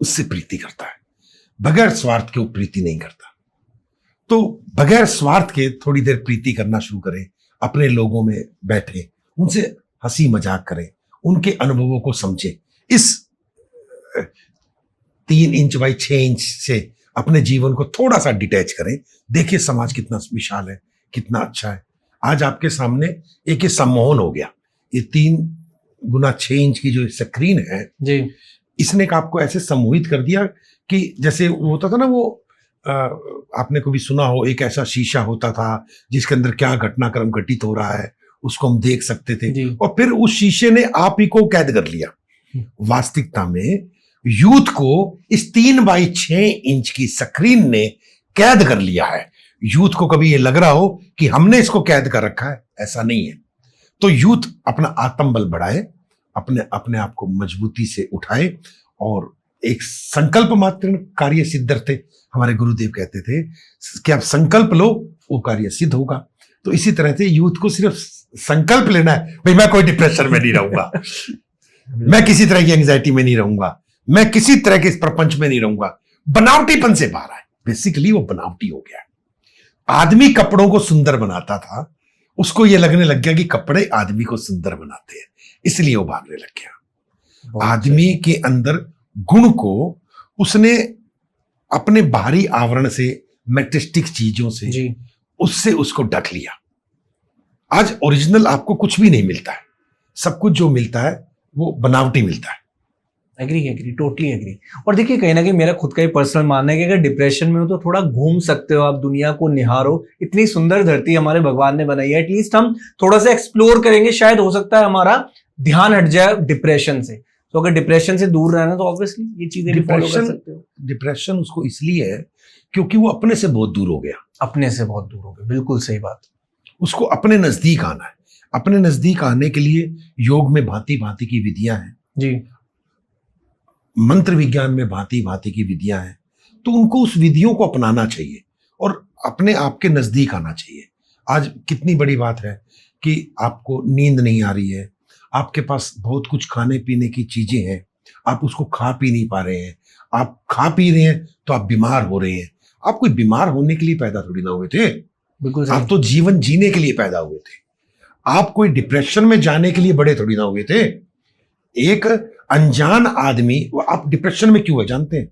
उससे प्रीति करता है, बगैर स्वार्थ के वो प्रीति नहीं करता। तो बगैर स्वार्थ के थोड़ी देर प्रीति करना शुरू करें, अपने लोगों में बैठे, उनसे हंसी मजाक करें, उनके अनुभवों को समझें। इस 3 इंच बाई 6 इंच से अपने जीवन को थोड़ा सा डिटैच करें, देखिए समाज कितना विशाल है, कितना अच्छा है। आज आपके सामने एक ये सम्मोहन हो गया, ये 3 गुना 6 इंच की जो स्क्रीन है जी, इसने आपको ऐसे सम्मोहित कर दिया कि जैसे वो होता था ना, वो आपने कभी सुना हो, एक ऐसा शीशा होता था जिसके अंदर क्या घटनाक्रम घटित हो रहा है उसको हम देख सकते थे, और फिर उस शीशे ने आप ही को कैद कर लिया। वास्तविकता में यूथ को इस 3 बाई 6 इंच की स्क्रीन ने कैद कर लिया है। यूथ को कभी ये लग रहा हो कि हमने इसको कैद कर रखा है, ऐसा नहीं है। तो यूथ अपना आत्मबल बढ़ाए, अपने आप को मजबूती से उठाए, और एक संकल्प मात्र कार्य सिद्ध्यर्थे, हमारे गुरुदेव कहते थे कि आप संकल्प लो वो कार्य सिद्ध होगा। तो इसी तरह से यूथ को सिर्फ संकल्प लेना है, भाई मैं कोई डिप्रेशन में नहीं रहूंगा, मैं किसी तरह की एंग्जाइटी में नहीं रहूंगा, मैं किसी तरह के इस प्रपंच में नहीं रहूंगा। बनावटीपन से बाहर आए, बेसिकली वो बनावटी हो गया। आदमी कपड़ों को सुंदर बनाता था, उसको ये लगने लग गया कि कपड़े आदमी को सुंदर बनाते हैं, इसलिए वो भागने लग गया। आदमी के अंदर गुण को उसने अपने बाहरी आवरण से, मैटेस्टिक चीजों से जी, उससे उसको ढक लिया। आज ओरिजिनल आपको कुछ भी नहीं मिलता है, सब कुछ जो मिलता है वो बनावटी मिलता है। Agree totally agree. और देखिए कहीं ना कहीं मेरा खुद का ही पर्सनल मानना है कि अगर डिप्रेशन में हो तो थोड़ा घूम सकते हो आप, दुनिया को निहारो, इतनी सुंदर धरती हमारे भगवान ने बनाई है, एटलीस्ट हम थोड़ा सा एक्सप्लोर करेंगे, शायद हो सकता है हमारा ध्यान हट जाए डिप्रेशन से। तो अगर डिप्रेशन से दूर रहना तो ऑब्वियसली ये चीजें भी फॉलो कर सकते हो। डिप्रेशन उसको इसलिए है क्योंकि वो अपने से बहुत दूर हो गया, अपने से बहुत दूर हो गया, बिल्कुल सही बात। उसको अपने नजदीक आना है। अपने नजदीक आने के लिए योग में भांति भांति की विधियां हैं जी, मंत्र विज्ञान में भांति भांति की विधियां हैं, तो उनको उस विधियों को अपनाना चाहिए और अपने आप के नजदीक आना चाहिए। आज कितनी बड़ी बात है कि आपको नींद नहीं आ रही है, आपके पास बहुत कुछ खाने पीने की चीजें हैं, आप उसको खा पी नहीं पा रहे हैं, आप खा पी रहे हैं तो आप बीमार हो रहे हैं। आप कोई बीमार होने के लिए पैदा थोड़ी ना हुए थे, बिल्कुल आप तो जीवन जीने के लिए पैदा हुए थे। आप कोई डिप्रेशन में जाने के लिए बड़े थोड़ी ना हुए थे। एक अनजान आदमी, आप डिप्रेशन में क्यों है जानते हैं?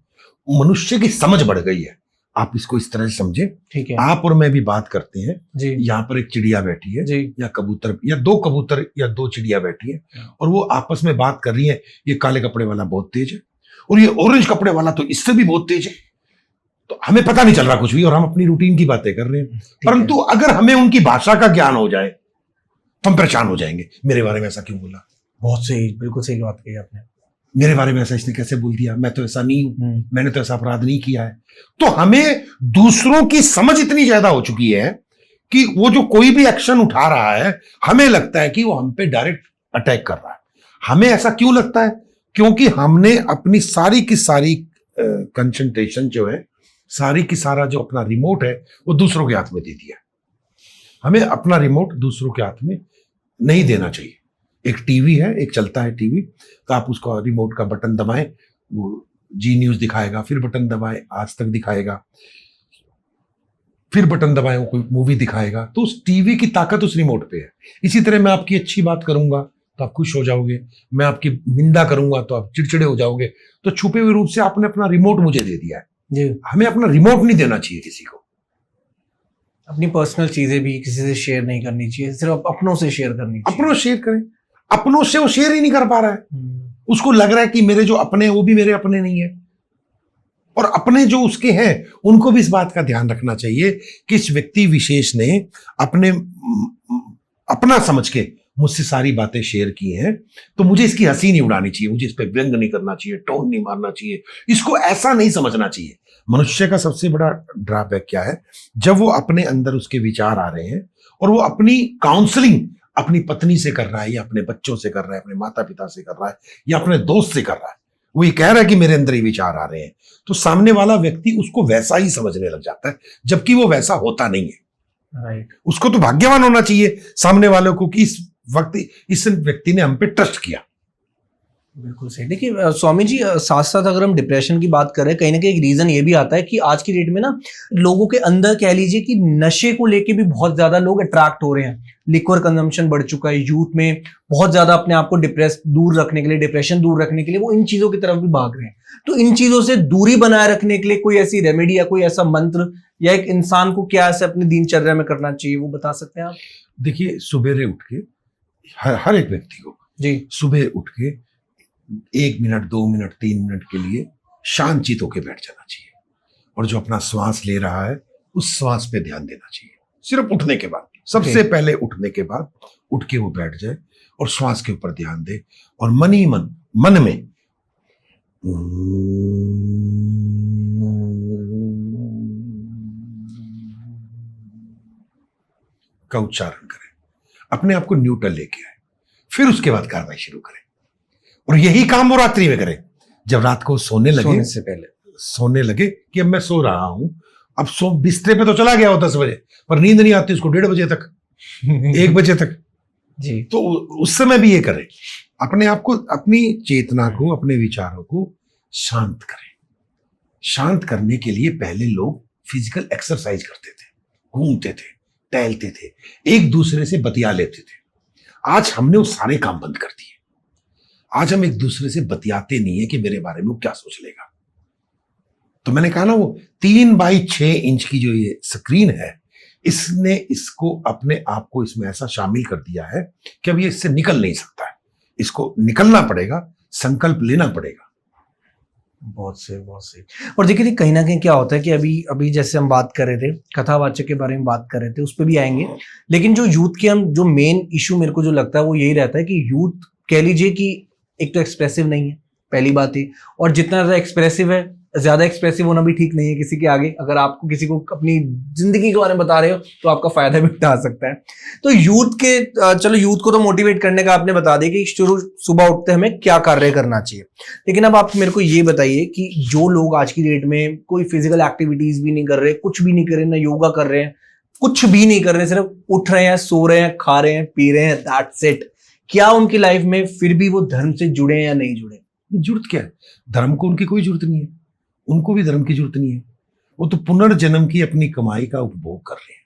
मनुष्य की समझ बढ़ गई है। आप इसको इस तरह से समझे, ठीक है, आप और मैं भी बात करते हैं जी, यहाँ पर एक चिड़िया बैठी है जी, या कबूतर या 2 कबूतर या 2 चिड़िया बैठी है और वो आपस में बात कर रही है, ये काले कपड़े वाला बहुत तेज है और ये ऑरेंज कपड़े वाला तो इससे भी बहुत तेज है। तो हमें पता नहीं चल रहा कुछ भी और हम अपनी रूटीन की बातें कर रहे हैं, परंतु अगर हमें उनकी भाषा का ज्ञान हो जाए तो हम परेशान हो जाएंगे। मेरे बारे में ऐसा क्यों बोला, बहुत सही, बिल्कुल सही बात कही आपने। मेरे बारे में ऐसा इसने कैसे बोल दिया, मैं तो ऐसा नहीं हूं, मैंने तो ऐसा अपराध नहीं किया है। तो हमें दूसरों की समझ इतनी ज्यादा हो चुकी है कि वो जो कोई भी एक्शन उठा रहा है हमें लगता है कि वो हम पे डायरेक्ट अटैक कर रहा है। हमें ऐसा क्यों लगता है? क्योंकि हमने अपनी सारी की सारी कंसंट्रेशन जो है, सारी की सारा जो अपना रिमोट है वो दूसरों के हाथ में दे दिया। हमें अपना रिमोट दूसरों के हाथ में नहीं देना चाहिए। एक टीवी है, एक चलता है टीवी, तो आप उसका रिमोट का बटन दबाएं, वो जी न्यूज दिखाएगा, फिर बटन दबाएं आज तक दिखाएगा, फिर बटन दबाएं वो कोई मूवी दिखाएगा। तो उस टीवी की ताकत उस रिमोट पे है। इसी तरह मैं आपकी अच्छी बात करूंगा तो आप खुश हो जाओगे, मैं आपकी निंदा करूंगा तो आप चिड़चिड़े हो जाओगे। तो छुपे हुए रूप से आपने अपना रिमोट मुझे दे दिया है। जी। हमें अपना रिमोट नहीं देना चाहिए किसी को। अपनी पर्सनल चीजें भी किसी से शेयर नहीं करनी चाहिए, सिर्फ अपनों से शेयर करनी चाहिए। अपनों शेयर करें, अपनों से वो शेयर ही नहीं कर पा रहा है। हम्म। उसको लग रहा है कि मेरे जो अपने हैं वो भी मेरे अपने नहीं है, और अपने जो उसके हैं उनको भी इस बात का ध्यान रखना चाहिए कि इस व्यक्ति विशेष ने अपना समझ के मुझसे सारी बातें शेयर की हैं, तो मुझे इसकी हंसी नहीं उड़ानी चाहिए, मुझे इस पर व्यंग नहीं करना चाहिए, टोन नहीं मारना चाहिए, इसको ऐसा नहीं समझना चाहिए। मनुष्य का सबसे बड़ा ड्रॉबैक क्या है? जब वो अपने अंदर उसके विचार आ रहे हैं और वो अपनी काउंसलिंग अपनी पत्नी से कर रहा है, या अपने बच्चों से कर रहा है, अपने माता पिता से कर रहा है, या अपने दोस्त से कर रहा है, वो ये कह रहा है कि मेरे अंदर ये विचार आ रहे हैं, तो सामने वाला व्यक्ति उसको वैसा ही समझने लग जाता है, जबकि वो वैसा होता नहीं है। राइट। उसको तो भाग्यवान होना चाहिए सामने वालों को कि इस वक्त इस व्यक्ति ने हम पे ट्रस्ट किया। बिल्कुल सही। देखिए स्वामी जी, साथ साथ अगर हम डिप्रेशन की बात करें, कहीं ना कहीं एक रीजन ये भी आता है कि आज की डेट में ना लोगों के अंदर कह लीजिए कि नशे को लेके भी बहुत ज्यादा लोग अट्रैक्ट हो रहे हैं। लिक्वर कंजम्पशन बढ़ चुका है यूथ में, बहुत ज्यादा अपने आप को दूर रखने के लिए, डिप्रेशन दूर रखने के लिए वो इन चीजों की तरफ भी भाग रहे हैं। तो इन चीजों से दूरी बनाए रखने के लिए कोई ऐसी रेमेडी या कोई ऐसा मंत्र, या एक इंसान को क्या ऐसे अपनी दिनचर्या में करना चाहिए, वो बता सकते हैं आप? देखिए, सुबेरे उठ के हर एक व्यक्ति को जी। सुबह उठ के 1 मिनट 2 मिनट 3 मिनट के लिए शांत चित होकर बैठ जाना चाहिए, और जो अपना श्वास ले रहा है उस श्वास पे ध्यान देना चाहिए। सिर्फ उठने के बाद, सबसे पहले उठने के बाद उठ के वो बैठ जाए और श्वास के ऊपर ध्यान दे, और मन ही मन में का उच्चारण करें, अपने आप को न्यूट्रल लेके आए, फिर उसके बाद कार्रवाई शुरू करें। और यही काम वो रात्रि में करे, जब रात को सोने से पहले सोने लगे कि अब मैं सो रहा हूं, अब बिस्तर पे तो चला गया हो 10 बजे, पर नींद नहीं आती उसको 1:30 बजे तक 1 बजे तक जी। तो उस समय भी ये करें, अपने आप को, अपनी चेतना को, अपने विचारों को शांत करें। शांत करने के लिए पहले लोग फिजिकल एक्सरसाइज करते थे, घूमते थे, टहलते थे, एक दूसरे से बतिया लेते थे। आज हमने वो सारे काम बंद कर दिए। आज हम एक दूसरे से बतियाते नहीं है कि मेरे बारे में वो क्या सोच लेगा। तो मैंने कहा ना, वो 3x6 इंच की जो ये स्क्रीन है, इसने इसको अपने आप को इसमें ऐसा शामिल कर दिया है कि अब ये इससे निकल नहीं सकता है। इसको निकलना पड़ेगा, संकल्प लेना पड़ेगा। बहुत सही, बहुत सही। और देखिए कहीं ना कहीं क्या होता है कि अभी जैसे हम बात कर रहे थे, कथावाचक के बारे में बात कर रहे थे, उस पर भी आएंगे, लेकिन जो यूथ के हम जो मेन इशू मेरे को जो लगता है वो यही रहता है कि यूथ कह लीजिए कि एक तो एक्सप्रेसिव नहीं है, पहली बात ही, और जितना ज्यादा एक्सप्रेसिव है, ज्यादा एक्सप्रेसिव होना भी ठीक नहीं है किसी के आगे। अगर आपको किसी को अपनी जिंदगी के बारे में बता रहे हो तो आपका फायदा भी उठा सकता है। तो यूथ के चलो यूथ को तो मोटिवेट करने का आपने बता दिया कि शुरू सुबह उठते हमें क्या कार्य करना चाहिए, लेकिन अब आप मेरे को ये बताइए कि जो लोग आज की डेट में कोई फिजिकल एक्टिविटीज भी नहीं कर रहे, कुछ भी नहीं कर रहे, ना योगा कर रहे हैं, कुछ भी नहीं कर रहे, सिर्फ उठ रहे हैं, सो रहे हैं, खा रहे हैं, पी रहे हैं, दैट्स इट, क्या उनकी लाइफ में फिर भी वो धर्म से जुड़े हैं या नहीं जुड़े? जरूरत क्या है? धर्म को उनकी कोई जरूरत नहीं है, उनको भी धर्म की जरूरत नहीं है। वो तो पुनर्जन्म की अपनी कमाई का उपभोग कर रहे हैं।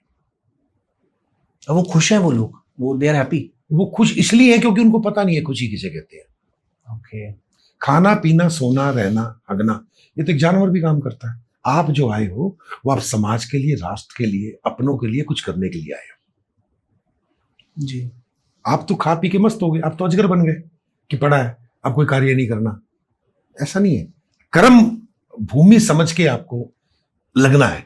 अब वो खुश हैं, वो लोग, वो दे आर हैप्पी। वो खुश इसलिए है क्योंकि उनको पता नहीं है खुशी किसे कहते हैं। ओके। खाना पीना, सोना, रहना, हगना, ये तो एक जानवर भी काम करता है। आप जो आए हो वो आप समाज के लिए, राष्ट्र के लिए, अपनों के लिए कुछ करने के लिए आए हो जी। आप तो खा पी के मस्त हो गए, आप तो अजगर बन गए कि पड़ा है, अब कोई कार्य नहीं करना। ऐसा नहीं है। कर्म भूमि समझ के आपको लगना है।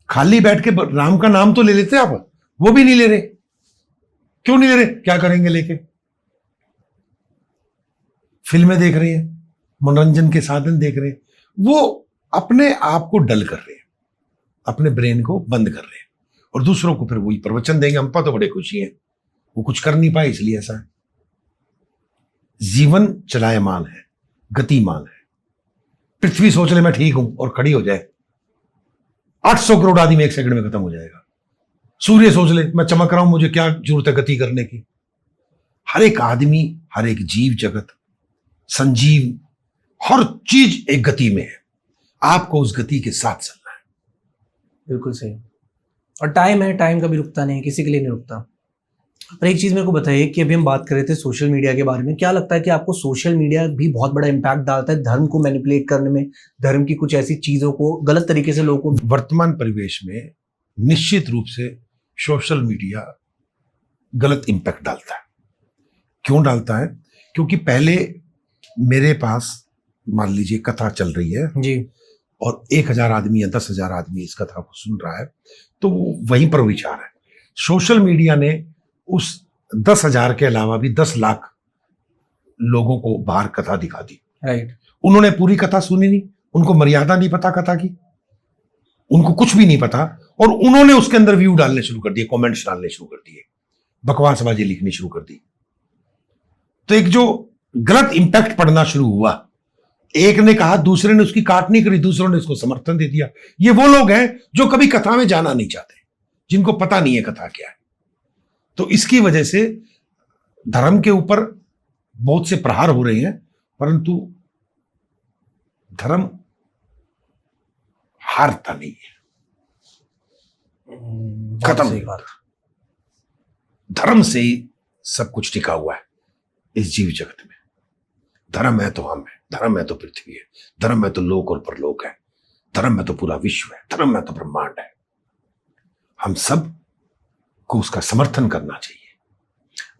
खाली बैठ के राम का नाम तो ले लेते आप, वो भी नहीं ले रहे। क्यों नहीं ले रहे? क्या करेंगे लेके? फिल्में देख रहे हैं, मनोरंजन के साधन देख रहे हैं, वो अपने आप को डल कर रहे हैं, अपने ब्रेन को बंद कर रहे हैं, और दूसरों को फिर वही प्रवचन देंगे, हम तो बड़े खुशी हैं, वो कुछ कर नहीं पाए इसलिए ऐसा है। जीवन चलायमान है, गतिमान है। पृथ्वी सोच ले मैं ठीक हूं और खड़ी हो जाए, 800 करोड़ आदमी 1 सेकंड में खत्म हो जाएगा। सूर्य सोच ले मैं चमक रहा हूं, मुझे क्या जरूरत है गति करने की। हर एक आदमी, हर एक जीव जगत, संजीव, हर चीज एक गति में है। आपको उस गति के साथ चलना है। बिल्कुल सही। और टाइम है, टाइम कभी रुकता नहीं, किसी के लिए नहीं रुकता। और एक चीज मेरे को बताइए कि अभी हम बात कर रहे थे सोशल मीडिया के बारे में, क्या लगता है कि आपको सोशल मीडिया भी बहुत बड़ा इम्पैक्ट डालता है धर्म को मैनिपुलेट करने में, धर्म की कुछ ऐसी चीजों को गलत तरीके से लोगों को? वर्तमान परिवेश में निश्चित रूप से सोशल मीडिया गलत इम्पैक्ट डालता है। क्यों डालता है? क्योंकि पहले मेरे पास मान लीजिए कथा चल रही है जी, और 1,000 आदमी या 10,000 आदमी इस कथा को सुन रहा है, तो वहीं पर विचार है। सोशल मीडिया ने उस 10,000 के अलावा भी 10 लाख लोगों को बाहर कथा दिखा दी। राइट। उन्होंने पूरी कथा सुनी नहीं, उनको मर्यादा नहीं पता कथा की, उनको कुछ भी नहीं पता, और उन्होंने उसके अंदर व्यू डालने शुरू कर दिए, कमेंट्स डालने शुरू कर दिए, बकवासबाजी लिखनी शुरू कर दी। तो एक जो गलत इंपैक्ट पड़ना शुरू हुआ, एक ने कहा, दूसरे ने उसकी काट नहीं करी, दूसरों ने उसको समर्थन दे दिया। ये वो लोग हैं जो कभी कथा में जाना नहीं चाहते, जिनको पता नहीं है कथा क्या है। तो इसकी वजह से धर्म के ऊपर बहुत से प्रहार हो रहे हैं, परंतु धर्म हारता नहीं है, खत्म नहीं होता। धर्म से ही सब कुछ टिका हुआ है इस जीव जगत में। धर्म है तो हम है, धर्म है तो पृथ्वी है, धर्म है तो लोक और परलोक है, धर्म है तो पूरा विश्व है, धर्म है तो ब्रह्मांड है। हम सब को उसका समर्थन करना चाहिए।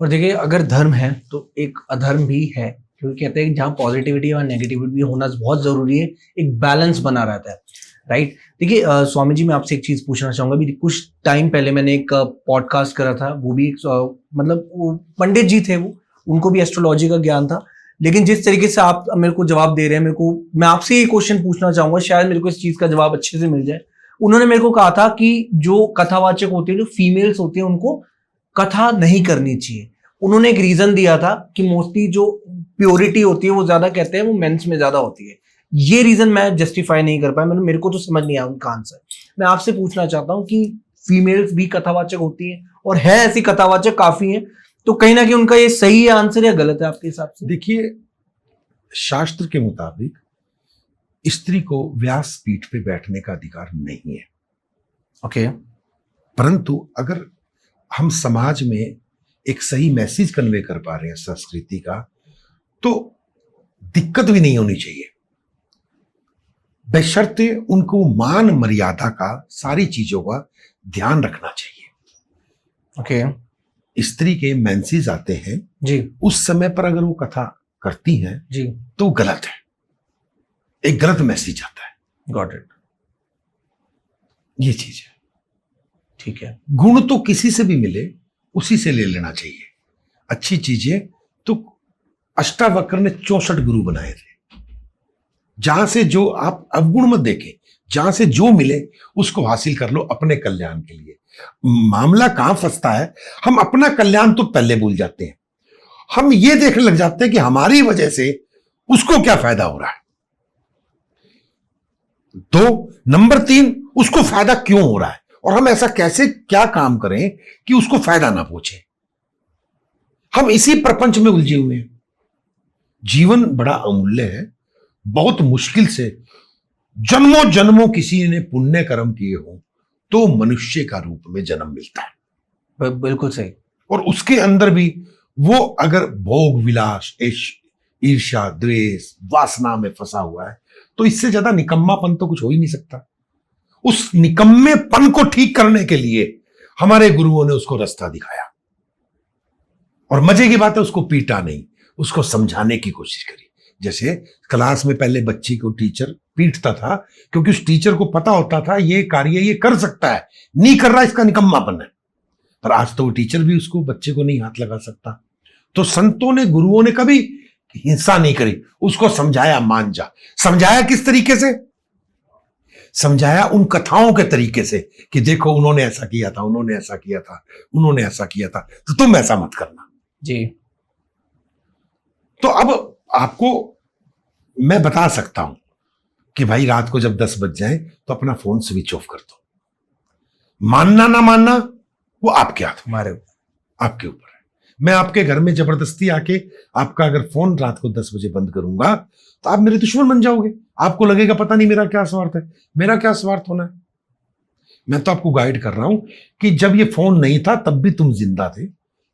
और देखिए, अगर धर्म है तो एक अधर्म भी है, क्योंकि कहते हैं कि जहाँ पॉजिटिविटी और नेगेटिविटी भी होना बहुत जरूरी है, एक बैलेंस बना रहता है। राइट। देखिए स्वामी जी, मैं आपसे एक चीज पूछना चाहूंगा। भी कुछ टाइम पहले मैंने एक पॉडकास्ट करा था, वो भी मतलब वो पंडित जी थे, वो उनको भी एस्ट्रोलॉजी का ज्ञान था, लेकिन जिस तरीके से आप मेरे को जवाब दे रहे हैं, मैं आपसे ये क्वेश्चन पूछना चाहूंगा, शायद मेरे को इस चीज का जवाब अच्छे से मिल जाए। उन्होंने मेरे को कहा था कि जो कथावाचक होते हैं, जो फीमेल्स होती हैं, उनको कथा नहीं करनी चाहिए। उन्होंने एक रीजन दिया था कि मोस्टली जो प्योरिटी होती है वो ज्यादा, कहते हैं, वो मेंस में ज्यादा होती है। ये रीजन मैं जस्टिफाई नहीं कर पाया, मेरे को तो समझ नहीं आया उनका आंसर। मैं आपसे पूछना चाहता हूँ कि फीमेल्स भी कथावाचक होती हैं, और है ऐसी कथावाचक काफी हैं, तो कहीं ना कहीं उनका ये सही है आंसर या गलत है आपके हिसाब से? देखिए, शास्त्र के मुताबिक स्त्री को व्यास पीठ पे बैठने का अधिकार नहीं है। ओके। परंतु अगर हम समाज में एक सही मैसेज कन्वे कर पा रहे हैं संस्कृति का, तो दिक्कत भी नहीं होनी चाहिए, बशर्ते उनको मान मर्यादा का, सारी चीजों का ध्यान रखना चाहिए। ओके। स्त्री के मेंसेस आते हैं जी, उस समय पर अगर वो कथा करती हैं जी, तो गलत है, एक गलत मैसेज आता है। Got it. ये चीज है। ठीक है। गुण तो किसी से भी मिले उसी से ले लेना चाहिए। अच्छी चीजें तो अष्टावक्र ने 64 गुरु बनाए थे। जहां से जो आप अवगुण मत देखें, जहां से जो मिले उसको हासिल कर लो अपने कल्याण के लिए। मामला कहां फंसता है, हम अपना कल्याण तो पहले भूल जाते हैं, हम ये देखने लग जाते हैं कि हमारी वजह से उसको क्या फायदा हो रहा है। दो, नंबर 3, उसको फायदा क्यों हो रहा है, और हम ऐसा कैसे क्या काम करें कि उसको फायदा ना पहुंचे। हम इसी प्रपंच में उलझे हुए हैं। जीवन बड़ा अमूल्य है, बहुत मुश्किल से जन्मों जन्मों किसी ने पुण्य कर्म किए हो तो मनुष्य का रूप में जन्म मिलता है। बिल्कुल सही। और उसके अंदर भी वो अगर भोग विलास, ईर्ष्या, द्वेष, वासना में फंसा हुआ है, तो इससे ज्यादा निकम्मापन तो कुछ हो ही नहीं सकता। उस निकम्मेपन को ठीक करने के लिए हमारे गुरुओं ने उसको रास्ता दिखाया, और मजे की बात है, उसको पीटा नहीं, उसको समझाने की कोशिश करी। जैसे क्लास में पहले बच्ची को टीचर पीटता था, क्योंकि उस टीचर को पता होता था ये कार्य ये कर सकता है, नहीं कर रहा इसका निकम्मापन है। पर आज तो वो टीचर भी उसको, बच्चे को नहीं हाथ लगा सकता। तो संतों ने, गुरुओं ने कभी हिंसा नहीं करी, उसको समझाया, मान जा। समझाया किस तरीके से? समझाया उन कथाओं के तरीके से कि देखो उन्होंने ऐसा किया था, उन्होंने ऐसा किया था, उन्होंने ऐसा किया था, तो तुम ऐसा मत करना जी। तो अब आपको मैं बता सकता हूं कि भाई रात को जब 10 बज जाए तो अपना फोन स्विच ऑफ कर दो। मानना ना मानना वो आपके हाथ में, आपके ऊपर है। मैं आपके घर में जबरदस्ती आके आपका अगर फोन रात को 10 बजे बंद करूंगा तो आप मेरे दुश्मन बन जाओगे। आपको लगेगा पता नहीं मेरा क्या स्वार्थ है। मेरा क्या स्वार्थ होना है? मैं तो आपको गाइड कर रहा हूं कि जब ये फोन नहीं था तब भी तुम जिंदा थे,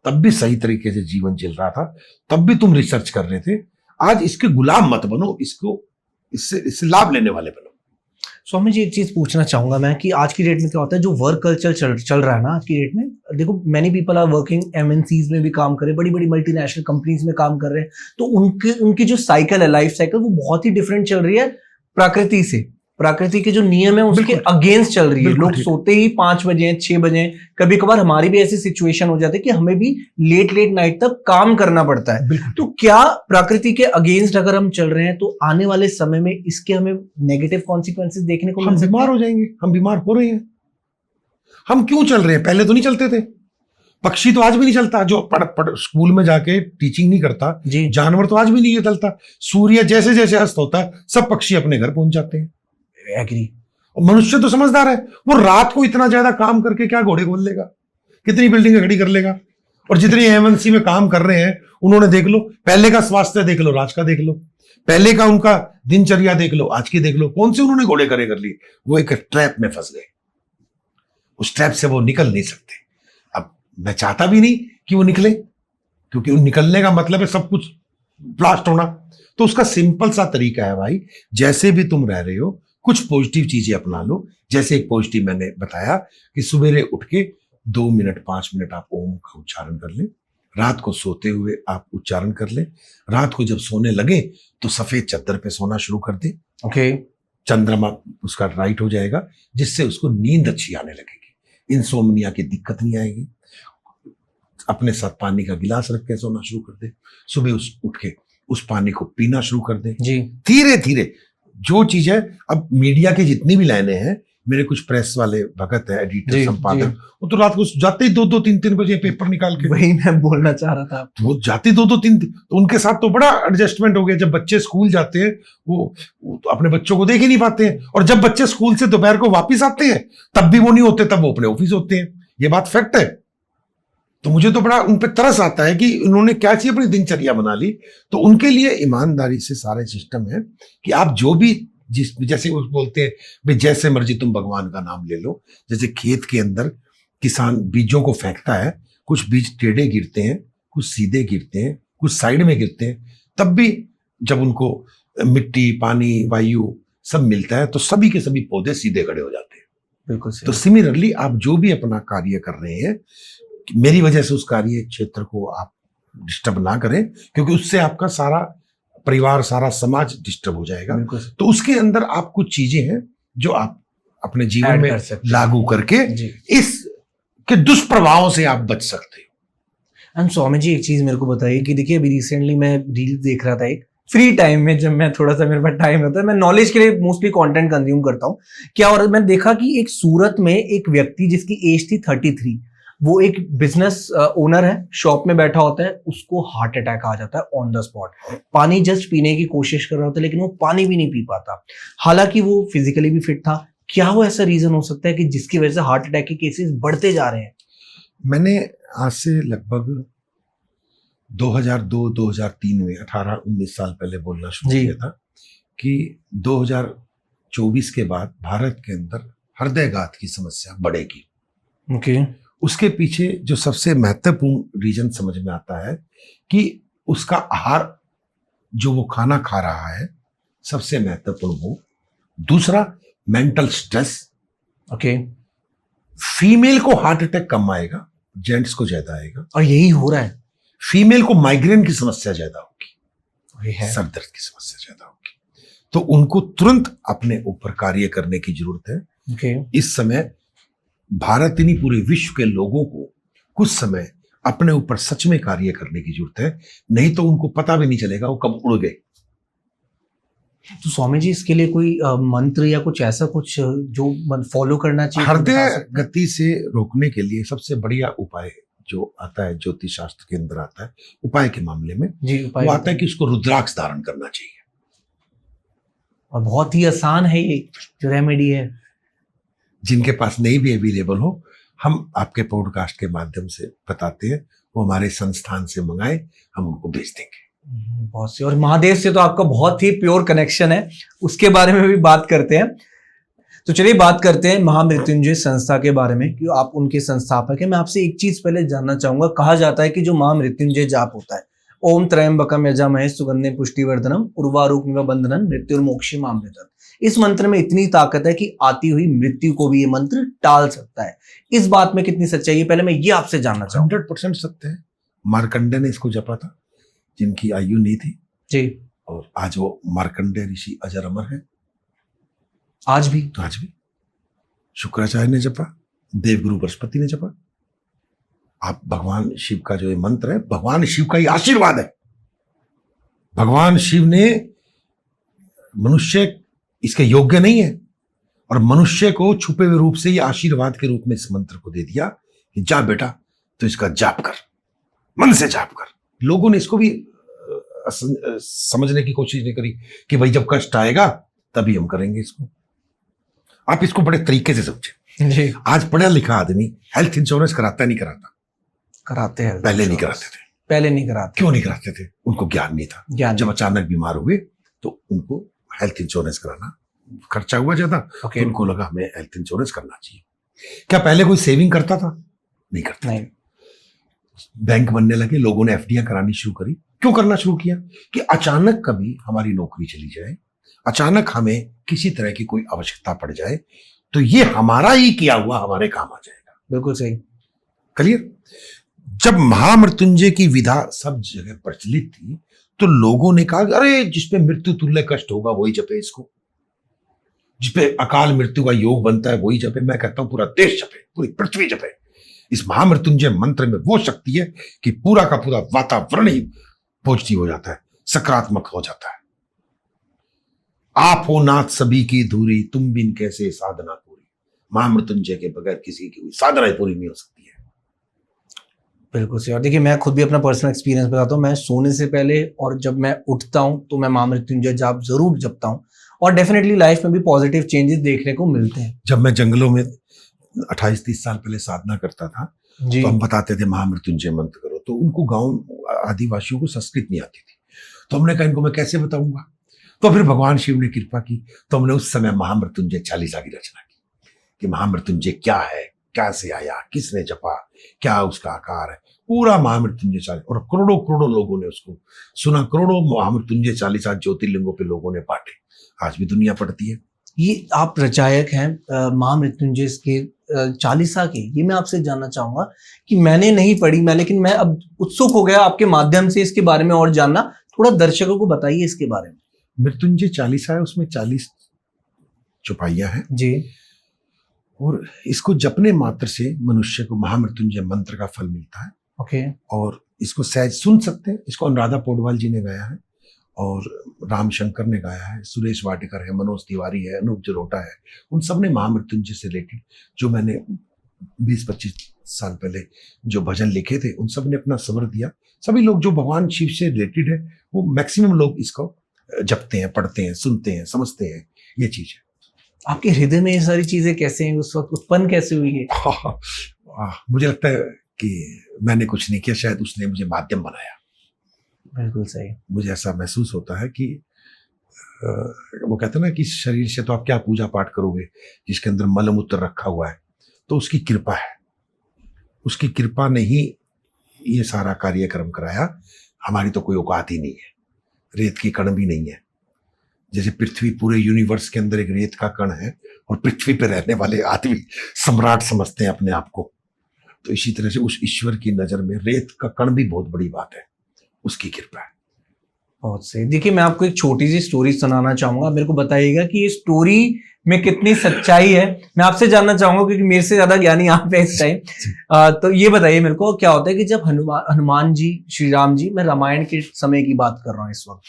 तब भी सही तरीके से जीवन चल रहा था, तब भी तुम रिसर्च कर रहे थे। आज इसके गुलाम मत बनो, इससे लाभ लेने वाले बनो। स्वामी जी, एक चीज पूछना चाहूंगा मैं कि आज की डेट में क्या होता है, जो वर्क कल्चर चल रहा है ना आज की डेट में, देखो many people are working, MNCs में भी काम कर रहे हैं, बड़ी बड़ी मल्टीनेशनल कंपनीज में काम कर रहे हैं, तो उनकी जो साइकिल है, लाइफ साइकिल, वो बहुत ही डिफरेंट चल रही है प्रकृति से। प्रकृति के जो नियम है उसके अगेंस्ट चल रही है। लोग सोते ही 5 बजे 6 बजे, कभी कभार हमारी भी ऐसी सिचुएशन हो जाती है कि हमें भी लेट नाइट तक काम करना पड़ता है। तो क्या प्रकृति के अगेंस्ट अगर हम चल रहे हैं तो आने वाले समय में इसके हमें नेगेटिव कॉन्सिक्वेंसेस देखने को मिल सकते हैं? हम बीमार हो जाएंगे, हम बीमार हो रहे हैं। हम क्यों चल रहे हैं? पहले तो नहीं चलते थे। पक्षी तो आज भी नहीं चलता, जो स्कूल में जाके टीचिंग नहीं करता। जानवर तो आज भी नहीं चलता। सूर्य जैसे जैसे अस्त होता है, सब पक्षी अपने घर पहुंच जाते हैं। एग्री। मनुष्य तो समझदार है, वो रात को इतना ज्यादा काम करके क्या घोड़े खोल लेगा, कितनी बिल्डिंगें खड़ी कर लेगा। और जितने एमएनसी में काम कर रहे हैं उन्होंने देख लो, पहले का स्वास्थ्य देख लो, आज का देख लो, पहले का उनका दिनचर्या देख लो, आज की देख लो, कौन से उन्होंने घोड़े करे कर लिए। वो एक ट्रैप में फंस गए, उस ट्रैप से वो निकल नहीं सकते। अब मैं चाहता भी नहीं कि वो निकले, क्योंकि निकलने का मतलब है सब कुछ ब्लास्ट होना। तो उसका सिंपल सा तरीका है भाई, जैसे भी तुम रह रहे हो कुछ पॉजिटिव चीजें अपना लो। जैसे एक पॉजिटिव मैंने बताया कि सवेरे उठ के 2 मिनट 5 मिनट आप ओम का उच्चारण कर लें, रात को सोते हुए आप उच्चारण कर लें, रात को जब सोने लगे तो सफेद चादर पे सोना शुरू कर दे। ओके। चंद्रमा उसका राइट हो जाएगा, जिससे उसको नींद अच्छी आने लगेगी, इंसोम्निया की दिक्कत नहीं आएगी। अपने साथ पानी का गिलास रख के सोना शुरू कर दे, सुबह उठ के उस पानी को पीना शुरू कर दे जी। धीरे धीरे जो चीज है, अब मीडिया की जितनी भी लाइनें हैं, मेरे कुछ प्रेस वाले भगत है, एडिटर, संपादक, वो तो रात को जाते ही 2-2 3-3 बजे पेपर निकाल के, वही मैं बोलना चाह रहा था, वो जाते 2-2 3, तो उनके साथ तो बड़ा एडजस्टमेंट हो गया। जब बच्चे स्कूल जाते हैं वो तो अपने बच्चों को देख ही नहीं पाते हैं, और जब बच्चे स्कूल से दोपहर को वापिस आते हैं तब भी वो नहीं होते, तब वो अपने ऑफिस होते हैं। ये बात फैक्ट है। तो मुझे तो बड़ा उन पर तरस आता है कि उन्होंने क्या चीज अपनी दिनचर्या बना ली। तो उनके लिए ईमानदारी से सारे सिस्टम है कि आप जो भी जैसे वो बोलते हैं भाई, जैसे मर्जी तुम भगवान का नाम ले लो। जैसे खेत के अंदर किसान बीजों को फेंकता है, कुछ बीज टेढ़े गिरते हैं, कुछ सीधे गिरते हैं, कुछ साइड में गिरते हैं, तब भी जब उनको मिट्टी, पानी, वायु सब मिलता है तो सभी के सभी पौधे सीधे खड़े हो जाते हैं। बिल्कुल। तो सिमिलरली आप जो भी अपना कार्य कर रहे हैं, मेरी वजह से उस कार्य क्षेत्र को आप डिस्टर्ब ना करें, क्योंकि उससे आपका सारा परिवार, सारा समाज डिस्टर्ब हो जाएगा। तो उसके अंदर आप कुछ चीजें हैं जो आप अपने जीवन में लागू करके इस के दुष्प्रभावों से आप बच सकते हो। एंड स्वामी जी, एक चीज मेरे को बताइए कि देखिए अभी रिसेंटली मैं रील देख रहा था, एक फ्री टाइम में जब मैं थोड़ा सा मेरे पास टाइम रहता है, मैं नॉलेज के लिए मोस्टली कंटेंट कंज्यूम करता हूँ क्या। और मैंने देखा कि एक सूरत में एक व्यक्ति जिसकी एज थी 33, वो एक बिजनेस ओनर है, शॉप में बैठा होता है, उसको हार्ट अटैक आ जाता है ऑन द स्पॉट। पानी जस्ट पीने की कोशिश कर रहा होता है लेकिन वो पानी भी नहीं पी पाता, हालांकि वो फिजिकली भी फिट था। क्या वो ऐसा रीजन हो सकता है कि जिसकी वजह से हार्ट अटैक के केसेस बढ़ते जा रहे हैं? मैंने आज से लगभग 2002-2003 में 18-19 साल पहले बोलना शुरू किया था कि 2024 के बाद भारत के अंदर हृदयघात की समस्या बढ़ेगी। ओके। उसके पीछे जो सबसे महत्वपूर्ण रीजन समझ में आता है कि उसका आहार, जो वो खाना खा रहा है, सबसे महत्वपूर्ण वो। दूसरा, मेंटल स्ट्रेस। ओके। फीमेल को हार्ट अटैक कम आएगा, जेंट्स को ज्यादा आएगा, और यही हो रहा है। फीमेल को माइग्रेन की समस्या ज्यादा होगी, सर दर्द की समस्या ज्यादा होगी। तो उनको तुरंत अपने ऊपर कार्य करने की जरूरत है। ओके। इस समय भारत ही नहीं, पूरे विश्व के लोगों को कुछ समय अपने ऊपर सच में कार्य करने की जरूरत है, नहीं तो उनको पता भी नहीं चलेगा वो कब उड़ गए। तो स्वामी जी, इसके लिए कोई मंत्र या कुछ ऐसा कुछ जो फॉलो करना चाहिए? हृदय गति से रोकने के लिए सबसे बढ़िया उपाय जो आता है, ज्योतिष शास्त्र के अंदर आता है उपाय के मामले में जी, वो आता है कि उसको रुद्राक्ष धारण करना चाहिए। और बहुत ही आसान है ये जो रेमेडी है। जिनके पास नहीं भी अवेलेबल हो, हम आपके पॉडकास्ट के माध्यम से बताते हैं, वो हमारे संस्थान से मंगाए, हम उनको भेज देंगे। बहुत सी। और महादेव से तो आपका बहुत ही प्योर कनेक्शन है, उसके बारे में भी बात करते हैं। तो चलिए बात करते हैं महामृत्युंजय संस्था के बारे में, कि आप उनके संस्थापक हैं। मैं आपसे एक चीज पहले जानना चाहूंगा। कहा जाता है कि जो महामृत्युंजय जाप होता है, ओम त्र्यंबकम यजामहे सुगंधिं पुष्टिवर्धनम उर्वारुकमिव बंधनं मृत्युर्मोक्षीमामृतम्, इस मंत्र में इतनी ताकत है कि आती हुई मृत्यु को भी ये मंत्र टाल सकता है। इस बात में कितनी सच्चाई है, पहले मैं ये आपसे जानना चाहूंगा। 100% सत्य है। मार्कंडे ने इसको जपा था, जिनकी आयु नहीं थी जी। और आज वो मार्कंडे ऋषि अजर अमर है। आज भी तो आज भी शुक्राचार्य ने जपा, देवगुरु बृहस्पति ने जपा। आप भगवान शिव का जो ये मंत्र है, भगवान शिव का ही आशीर्वाद है। भगवान शिव ने मनुष्य इसके योग्य नहीं है और मनुष्य को छुपे हुए रूप से ये आशीर्वाद के रूप में इस मंत्र को दे दिया कि जा बेटा तो इसका जाप कर, मन से जाप कर। लोगों ने इसको भी समझने की कोशिश नहीं करी कि भाई जब कष्ट आएगा तभी हम करेंगे इसको। आप इसको बड़े तरीके से समझे जी। आज पढ़ा लिखा आदमी हेल्थ इंश्योरेंस कराता नहीं कराता? कराते हैं। पहले नहीं कराते थे। पहले नहीं कराते। क्यों नहीं कराते थे? उनको ज्ञान नहीं था। ज्ञान जब अचानक बीमार हुए तो उनको हेल्थ इंश्योरेंस कराना खर्चा हुआ ज्यादा, तो उनको लगा हमें हेल्थ इंश्योरेंस करना चाहिए। क्या पहले कोई सेविंग करता था? नहीं करता। नहीं। बैंक बनने लगे, लोगों ने एफडीआं करानी शुरू करी। क्यों करना शुरू किया? कि अचानक कभी हमारी नौकरी चली जाए, अचानक हमें किसी तरह की कोई आवश्यकता पड़ जाए, तो ये हमारा ही किया हुआ हमारे काम आ जाएगा। बिल्कुल सही। क्लियर? जब महामृत्युंजय की विधा सब जगह प्रचलित थी तो लोगों ने कहा अरे जिसपे मृत्यु तुल्य कष्ट होगा वही जपे इसको, जिसपे अकाल मृत्यु का योग बनता है वही जपे। मैं कहता हूं पूरा देश जपे, पूरी पृथ्वी जपे। इस महामृत्युंजय मंत्र में वो शक्ति है कि पूरा का पूरा वातावरण ही पॉजिटिव हो जाता है, सकारात्मक हो जाता है। आप हो नाथ सभी की धूरी, तुम बिन कैसे साधना पूरी। महामृत्युंजय के बगैर किसी की साधना पूरी नहीं हो सकती है। बिल्कुल सही। और देखिए मैं खुद भी अपना पर्सनल एक्सपीरियंस बताता हूँ। मैं सोने से पहले और जब मैं उठता हूँ तो मैं महामृत्युंजय जाप जरूर जपता हूँ और डेफिनेटली लाइफ में भी पॉजिटिव चेंजेस देखने को मिलते हैं। जब मैं जंगलों में 28-30 साल पहले साधना करता था जी। तो हम बताते थे महामृत्युंजय मंत्र करो, तो उनको गांव आदिवासियों को संस्कृत नहीं आती थी, तो हमने कहा इनको मैं कैसे बताऊंगा। तो फिर भगवान शिव ने कृपा की तो हमने उस समय महामृत्युंजय चालीसा की रचना की कि महामृत्युंजय क्या है, कैसे आया, किसने जपा, क्या उसका आकार है, पूरा महामृत्युंजय चालीसा। और करोड़ों करोड़ों लोगों ने उसको सुना, करोड़ों महामृत्युंजय चालीसा ज्योतिर्लिंगों पे लोगों ने बांटे, आज भी दुनिया पढ़ती है। ये आप रचायक हैं महामृत्युंजय के चालीसा के, ये मैं आपसे जानना चाहूंगा कि मैंने नहीं पढ़ी लेकिन मैं अब उत्सुक हो गया आपके माध्यम से इसके बारे में और जानना। थोड़ा दर्शकों को बताइए इसके बारे में। मृत्युंजय चालीसा है, उसमें 40 चौपाइयां हैं जी। और इसको जपने मात्र से मनुष्य को महामृत्युंजय मंत्र का फल मिलता है। ओके। और इसको सहज सुन सकते हैं। इसको अनुराधा पौडवाल जी ने गाया है और राम शंकर ने गाया है, सुरेश वाडेकर है, मनोज तिवारी है, अनूप जलोटा है। उन सब ने महामृत्युंजय से रिलेटेड जो मैंने 20-25 साल पहले जो भजन लिखे थे उन सब ने अपना स्वर दिया। सभी लोग जो भगवान शिव से रिलेटेड है वो मैक्सिमम लोग इसको जपते हैं, पढ़ते हैं, सुनते हैं, समझते हैं। ये चीज है। आपके हृदय में ये सारी चीजें कैसे हैं, उस वक्त उत्पन्न कैसे हुई है? मुझे लगता है कि मैंने कुछ नहीं किया, शायद उसने मुझे माध्यम बनाया। बिल्कुल सही। मुझे ऐसा महसूस होता है कि वो कहते हैं ना कि शरीर से तो आप क्या पूजा पाठ करोगे जिसके अंदर मलमूत्र रखा हुआ है, तो उसकी कृपा है। उसकी कृपा ने ही ये सारा कार्यक्रम कराया। हमारी तो कोई औकात ही नहीं है, रेत की कण भी नहीं है। जैसे पृथ्वी पूरे यूनिवर्स के अंदर एक रेत का कण है और पृथ्वी पे रहने वाले आदमी सम्राट समझते हैं अपने आप को, तो इसी तरह से उस ईश्वर की नजर में रेत का कण भी बहुत बड़ी बात है। उसकी कृपा है। बहुत सही। देखिए मैं आपको एक छोटी सी स्टोरी सुनाना चाहूंगा, मेरे को बताइएगा कि ये स्टोरी में कितनी सच्चाई है। मैं आपसे जानना चाहूंगा क्योंकि मेरे से ज्यादा ज्ञानी आप है इस टाइम। तो ये बताइए मेरे को, क्या होता है कि जब हनुमान जी, श्री राम जी, मैं रामायण के समय की बात कर रहा हूँ इस वक्त,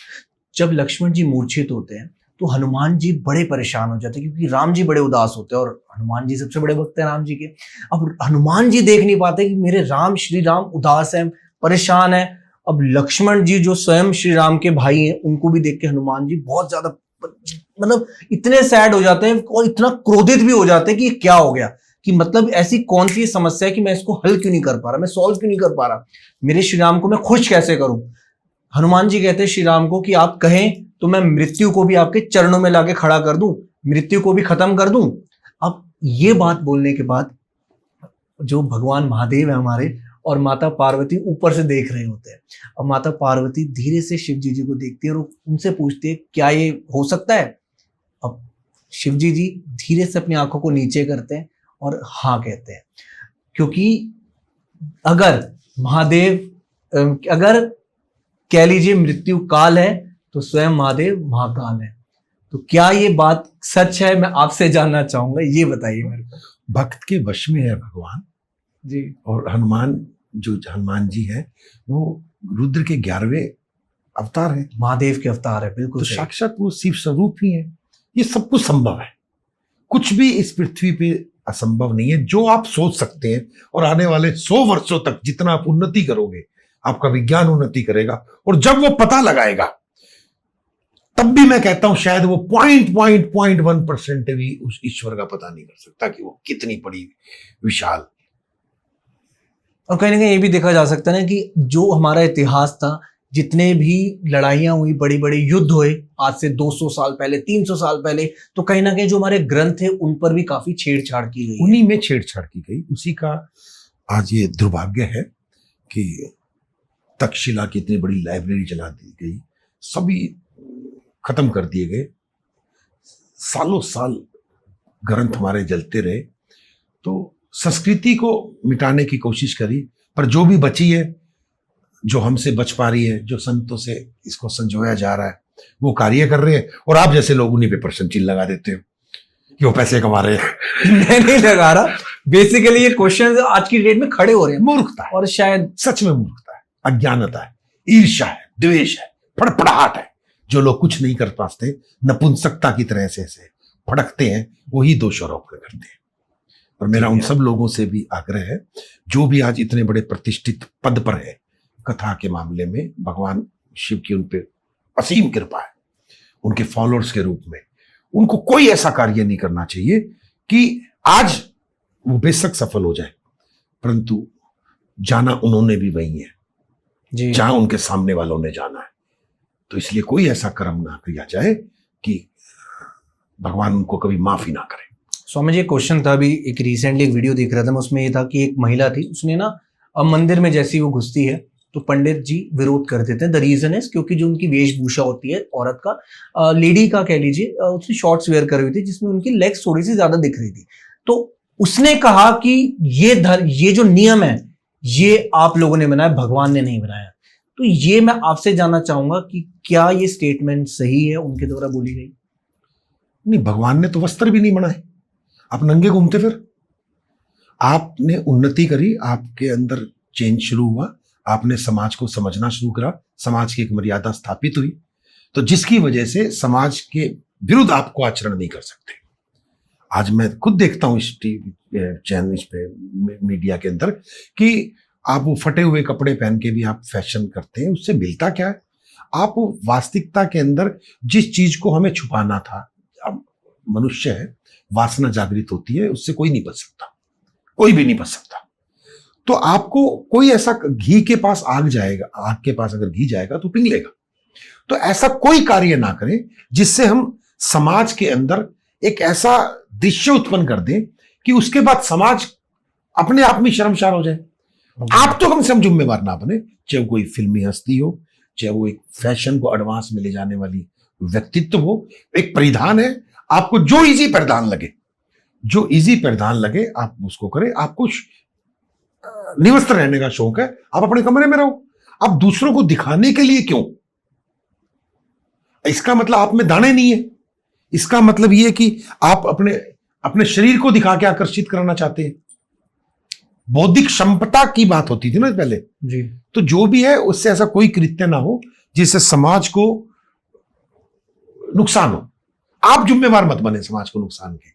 जब लक्ष्मण जी मूर्छित होते हैं तो हनुमान जी बड़े परेशान हो जाते हैं क्योंकि राम जी बड़े उदास होते हैं और हनुमान जी सबसे बड़े भक्त हैं राम जी के। अब हनुमान जी देख नहीं पाते कि मेरे राम, श्री राम उदास हैं, परेशान है। अब लक्ष्मण जी जो स्वयं श्री राम के भाई हैं उनको भी देख के हनुमान जी बहुत ज्यादा मतलब इतने सैड हो जाते हैं और इतना क्रोधित भी हो जाते हैं कि ये क्या हो गया, कि मतलब ऐसी कौन सी समस्या है कि मैं इसको हल क्यों नहीं कर पा रहा, मैं सॉल्व क्यों नहीं कर पा रहा, मेरे श्री राम को मैं खुश कैसे करूं। हनुमान जी कहते हैं श्री राम को कि आप कहें तो मैं मृत्यु को भी आपके चरणों में लाके खड़ा कर दूं, मृत्यु को भी खत्म कर दूं, ये बात बोलने के बाद जो भगवान महादेव है हमारे और माता पार्वती ऊपर से देख रहे होते हैं। अब माता पार्वती धीरे से शिव जी को देखती है और उनसे पूछती है क्या ये हो सकता है। अब शिव जी धीरे से अपनी आंखों को नीचे करते हैं और हाँ कहते हैं, क्योंकि अगर महादेव अगर कह लीजिए मृत्यु काल है तो स्वयं महादेव महाकाल है। तो क्या ये बात सच है, मैं आपसे जानना चाहूंगा, ये बताइए मेरे को। भक्त के वश में है भगवान जी। और हनुमान जी है वो रुद्र के 11वें अवतार है, महादेव के अवतार है, बिल्कुल। तो साक्षात वो शिव स्वरूप ही है। ये सब कुछ संभव है, कुछ भी इस पृथ्वी पे असंभव नहीं है। जो आप सोच सकते हैं और आने वाले 100 वर्षों तक जितना आप उन्नति करोगे, आपका विज्ञान उन्नति करेगा, और जब वो पता लगाएगा तब भी मैं कहता हूं शायद वो 0.1% भी उस ईश्वर का पता नहीं कर सकता कि वो कितनी बड़ी विशाल। और कहीं ना कहीं ये भी देखा जा सकता है ना कि जो हमारा इतिहास था, जितने भी लड़ाइयां हुई, बड़ी बड़ी युद्ध हुए आज से 200 साल पहले, 300 साल पहले, तो कहीं ना कहीं जो हमारे ग्रंथ है उन पर भी काफी छेड़छाड़ की गई, उन्हीं में छेड़छाड़ की गई। उसी का आज ये दुर्भाग्य है कि तक्षशिला की इतनी बड़ी लाइब्रेरी जला दी गई, सभी खत्म कर दिए गए, सालों साल ग्रंथ हमारे जलते रहे। तो संस्कृति को मिटाने की कोशिश करी, पर जो भी बची है, जो हमसे बच पा रही है, जो संतों से इसको संजोया जा रहा है, वो कार्य कर रहे हैं। और आप जैसे लोग उन्हीं पे प्रश्न चिन्ह लगा देते हो कि वो पैसे कमा रहे हैं। मैं नहीं लगा रहा, बेसिकली ये क्वेश्चन आज की डेट में खड़े हो रहे हैं। मूर्खता है, और शायद सच में मूर्खता है, अज्ञानता है, ईर्ष्या है, द्वेष है, फड़फड़ाहट है। जो लोग कुछ नहीं कर पाते, नपुंसकता की तरह से फड़कते हैं, वही दोष आरोप करते हैं। और मेरा उन सब लोगों से भी आग्रह है जो भी आज इतने बड़े प्रतिष्ठित पद पर है, कथा के मामले में भगवान शिव की उन पे असीम कृपा है, उनके फॉलोअर्स के रूप में उनको कोई ऐसा कार्य नहीं करना चाहिए कि आज वो बेशक सफल हो जाए, परंतु जाना उन्होंने भी वही है जी, जहां उनके सामने वालों ने जाना है। तो इसलिए कोई ऐसा कर्म ना किया जाए कि भगवान उनको कभी माफी ना करे। स्वामी जी, क्वेश्चन था, अभी एक रिसेंटली एक वीडियो देख रहा था मैं, उसमें ये था कि एक महिला थी, उसने ना अब मंदिर में जैसी वो घुसती है तो पंडित जी विरोध कर देते हैं। द रीजन इज क्योंकि जो उनकी वेशभूषा होती है औरत का, लेडी का कह लीजिए, उसने शॉर्ट्स वेयर कर हुई थी जिसमें उनकी लेग्स थोड़ी सी ज्यादा दिख रही थी। तो उसने कहा कि ये जो नियम है ये आप लोगों ने बनाया, भगवान ने नहीं बनाया। तो ये मैं आपसे जानना चाहूंगा कि क्या ये स्टेटमेंट सही है उनके द्वारा बोली गई? नहीं, भगवान ने तो वस्त्र भी नहीं बनाए, आप नंगे घूमते फिर। आपने उन्नति करी, आपके अंदर चेंज शुरू हुआ, आपने समाज को समझना शुरू करा, समाज की एक मर्यादा स्थापित हुई, तो जिसकी वजह से समाज के विरुद्ध आपको आचरण नहीं कर सकते। आज मैं खुद देखता हूँ इस टीवी चैनल पे, मीडिया के अंदर, कि आप वो फटे हुए कपड़े पहन के भी आप फैशन करते हैं। उससे मिलता क्या है? आप वास्तविकता के अंदर जिस चीज को हमें छुपाना था, अब मनुष्य है, वासना जागृत होती है, उससे कोई नहीं बच सकता, कोई भी नहीं बच सकता। तो आपको कोई ऐसा, घी के पास आग जाएगा, आग के पास अगर घी जाएगा तो पिघ लेगा। तो ऐसा कोई कार्य ना करें जिससे हम समाज के अंदर एक ऐसा दृश्य उत्पन्न कर दें कि उसके बाद समाज अपने आप में शर्मसार हो जाए। आप तो कम से कम जिम्मेवार ना बने, चाहे कोई फिल्मी हस्ती हो, चाहे वो एक फैशन को एडवांस में ले जाने वाली व्यक्तित्व हो। एक परिधान है, आपको जो इजी परिधान लगे, जो इजी परिधान लगे आप उसको करें। आपको निवस्त्र रहने का शौक है, आप अपने कमरे में रहो। आप दूसरों को दिखाने के लिए क्यों? इसका मतलब आप में दाने नहीं है, इसका मतलब यह कि आप अपने शरीर को दिखा के आकर्षित करना चाहते हैं। बौद्धिक क्षमता की बात होती थी ना पहले जी। तो जो भी है उससे ऐसा कोई कृत्य ना हो जिससे समाज को नुकसान हो। आप जिम्मेवार मत बने समाज को नुकसान के।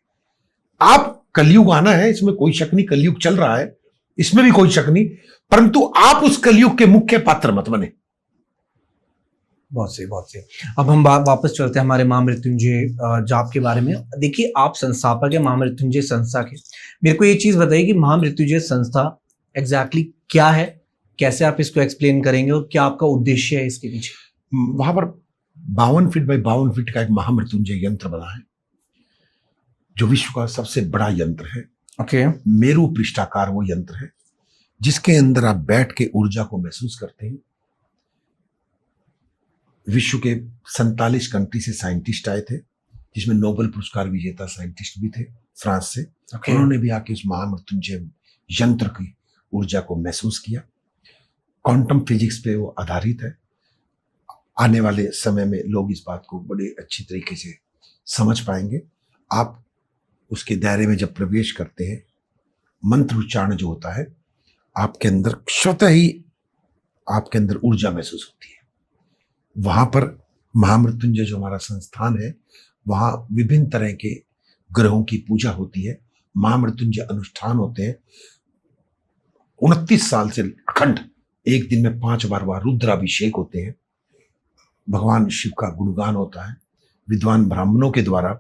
आप, कलयुग आना है, इसमें कोई शक नहीं, कलयुग चल रहा है, इसमें भी कोई शक नहीं, परंतु आप उस कलयुग के मुख्य पात्र मत बने। बहुत सही, बहुत सही। अब हम वापस चलते हैं हमारे महामृत्युंजय जाप के बारे में। देखिए, आप संस्थापक है महामृत्युंजय संस्था के। मेरे को ये चीज बताइए कि महामृत्युंजय संस्था एग्जैक्टली क्या है, कैसे आप इसको एक्सप्लेन करेंगे और क्या आपका उद्देश्य है इसके पीछे? वहां पर 52 फीट बाय 52 फीट का एक महामृत्युंजय यंत्र बना है। जो विश्व का सबसे बड़ा यंत्र है। ओके। मेरु पृष्ठाकार वो यंत्र है जिसके अंदर आप बैठ के ऊर्जा को महसूस करते हैं। विश्व के 47 कंट्री से साइंटिस्ट आए थे, जिसमें नोबेल पुरस्कार विजेता साइंटिस्ट भी थे फ्रांस से। उन्होंने भी आके उस महामृत्युंजय यंत्र की ऊर्जा को महसूस किया। क्वांटम फिजिक्स पे वो आधारित है। आने वाले समय में लोग इस बात को बड़े अच्छी तरीके से समझ पाएंगे। आप उसके दायरे में जब प्रवेश करते हैं, मंत्र उच्चारण जो होता है, आपके अंदर स्वतः ही आपके अंदर ऊर्जा महसूस होती है। वहां पर महामृत्युंजय जो हमारा संस्थान है, वहां विभिन्न तरह के ग्रहों की पूजा होती है। महामृत्युंजय अनुष्ठान होते हैं। 29 साल से अखंड एक दिन में 5 बार वहां रुद्राभिषेक होते हैं। भगवान शिव का गुणगान होता है। विद्वान ब्राह्मणों के द्वारा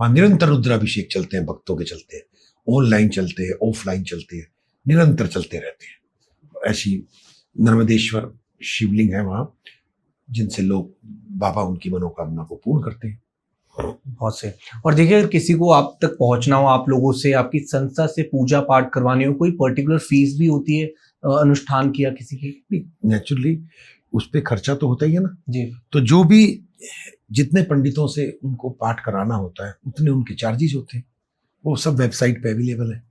वहां निरंतर रुद्राभिषेक चलते हैं, भक्तों के चलते हैं, ऑनलाइन चलते हैं, ऑफलाइन चलते हैं, निरंतर चलते रहते हैं। ऐसी नर्मदेश्वर शिवलिंग है वहां, जिनसे लोग बाबा उनकी मनोकामना को पूर्ण करते हैं। बहुत से। और देखिए, अगर किसी को आप तक पहुंचना हो, आप लोगों से, आपकी संस्था से पूजा पाठ करवानी हो, कोई पर्टिकुलर फीस भी होती है अनुष्ठान किया किसी की? नेचुरली उस पर खर्चा तो होता ही है ना जी। तो जो भी जितने पंडितों से उनको पाठ कराना होता है, उतने उनके चार्जेस होते हैं। वो सब वेबसाइट पे अवेलेबल है।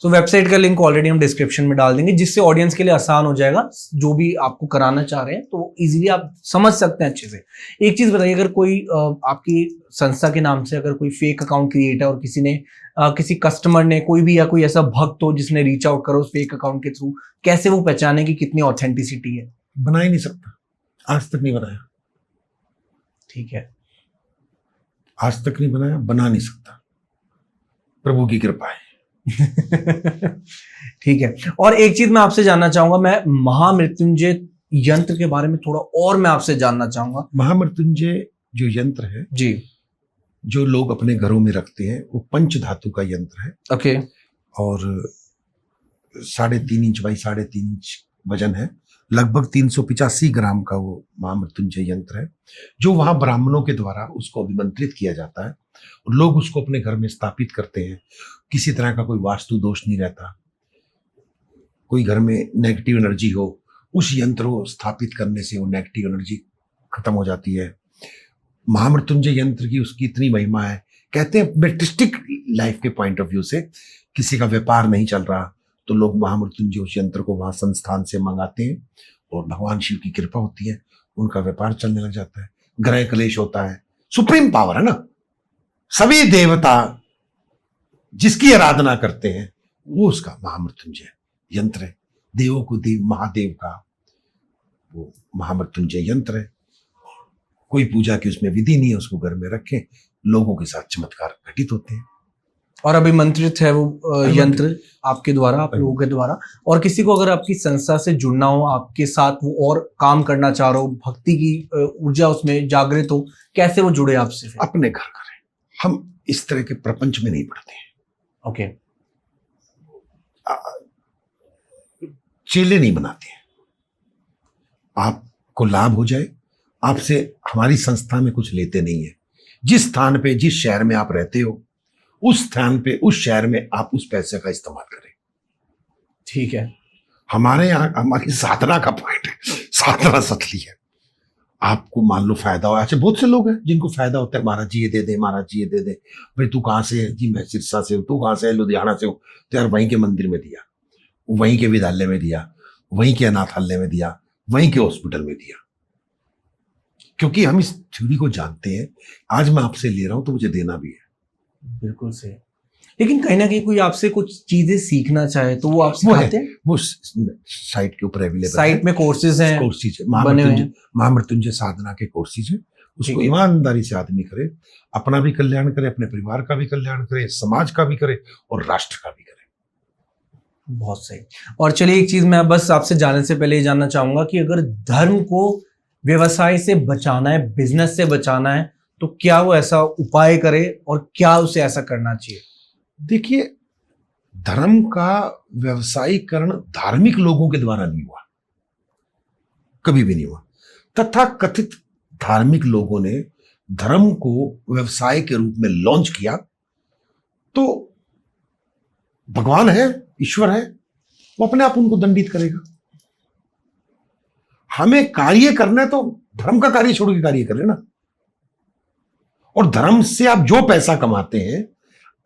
सो वेबसाइट का लिंक ऑलरेडी हम डिस्क्रिप्शन में डाल देंगे, जिससे ऑडियंस के लिए आसान हो जाएगा। जो भी आपको कराना चाह रहे हैं तो इजीली आप समझ सकते हैं अच्छे से। एक चीज बताइए, अगर कोई आपकी संस्था के नाम से अगर कोई फेक अकाउंट क्रिएट है और किसी ने किसी कस्टमर ने, कोई भी या कोई ऐसा भक्त हो जिसने रीच आउट करो उस फेक अकाउंट के थ्रू, कैसे वो पहचाने कि कितनी ऑथेंटिसिटी है? बना ही नहीं सकता, आज तक नहीं बनाया। ठीक है, आज तक नहीं बनाया, बना नहीं सकता, प्रभु की कृपा है। ठीक है। और एक चीज मैं आपसे जानना चाहूंगा, मैं महामृत्युंजय यंत्र के बारे में थोड़ा और मैं आपसे जानना चाहूंगा। महामृत्युंजय जो यंत्र है जी, जो लोग अपने घरों में रखते हैं, वो पंच धातु का यंत्र है। ओके। और 3.5 इंच बाई 3.5 इंच वजन है। लगभग 385 ग्राम का वो महामृत्युंजय यंत्र है, जो वहां ब्राह्मणों के द्वारा उसको अभिमंत्रित किया जाता है और लोग उसको अपने घर में स्थापित करते हैं। किसी तरह का कोई वास्तु दोष नहीं रहता। कोई घर में नेगेटिव एनर्जी हो, उस यंत्र को स्थापित करने से वो नेगेटिव एनर्जी खत्म हो जाती है। महामृत्युंजय यंत्र की उसकी इतनी महिमा है। कहते हैं मेटेरियलिस्टिक लाइफ के पॉइंट ऑफ व्यू से किसी का व्यापार नहीं चल रहा तो लोग महामृत्युंजय उस यंत्र को वहां संस्थान से मंगाते हैं और भगवान शिव की कृपा होती है, उनका व्यापार चलने लग जाता है। ग्रह क्लेश होता है, सुप्रीम पावर है ना, सभी देवता जिसकी आराधना करते हैं वो उसका महामृत्युंजय यंत्र है। देवों को देव महादेव का वो महामृत्युंजय यंत्र है। कोई पूजा की उसमें विधि नहीं है, उसको घर में रखें, लोगों के साथ चमत्कार घटित होते हैं। और अभिमंत्रित है वो यंत्र आपके द्वारा, आप लोगों के द्वारा। और किसी को अगर आपकी संस्था से जुड़ना हो, आपके साथ वो और काम करना चाह रहा हो, भक्ति की ऊर्जा उसमें जागृत हो, कैसे वो जुड़े आपसे? अपने घर करें। हम इस तरह के प्रपंच में नहीं पड़ते हैं। ओके। चेले नहीं बनाते हैं। आपको लाभ हो जाए, आपसे हमारी संस्था में कुछ लेते नहीं है। जिस स्थान पे, जिस शहर में आप रहते हो, उस स्थान पे, उस शहर में आप उस पैसे का इस्तेमाल करें। ठीक है। हमारे यहाँ हमारी साधना का पॉइंट है, साधना सतली है। आपको मान लो फायदा हो, ऐसे बहुत से लोग हैं जिनको फायदा होता है, महाराज जी ये दे दे, महाराज जी ये दे दे। भाई तू कहाँ से है? जी मैं सिरसा से हूँ। तू कहाँ से है? लुधियाना से हूँ। तो यार वहीं के मंदिर में दिया, वहीं के विद्यालय में दिया, वहीं के अनाथालय में दिया, वहीं के हॉस्पिटल में दिया। क्योंकि हम इस थ्योरी को जानते हैं, आज मैं आपसे ले रहा हूं तो मुझे देना भी है। बिल्कुल सही। लेकिन कहीं ना कहीं कोई आपसे कुछ चीजें सीखना चाहे तो वो आप सिखाते हैं? वो साइट के ऊपर अवेलेबल है। साइट में कोर्सेज हैं, कोर्सेज महामृत्युंजय साधना के कोर्सेज हैं। उसको ईमानदारी से आदमी करे, अपना भी कल्याण करे, अपने परिवार का भी कल्याण करे, समाज का भी करे और राष्ट्र का भी करे। बहुत सही। और चलिए, एक चीज मैं बस आपसे जानने से पहले ये जानना चाहूंगा कि अगर धर्म को व्यवसाय से बचाना है, बिजनेस से बचाना है, तो क्या वो ऐसा उपाय करे और क्या उसे ऐसा करना चाहिए? देखिए, धर्म का व्यवसायीकरण धार्मिक लोगों के द्वारा नहीं हुआ, कभी भी नहीं हुआ। तथा कथित धार्मिक लोगों ने धर्म को व्यवसाय के रूप में लॉन्च किया तो भगवान है, ईश्वर है, वो अपने आप उनको दंडित करेगा। हमें कार्य करना है तो धर्म का कार्य छोड़ के कार्य करें ना। और धर्म से आप जो पैसा कमाते हैं,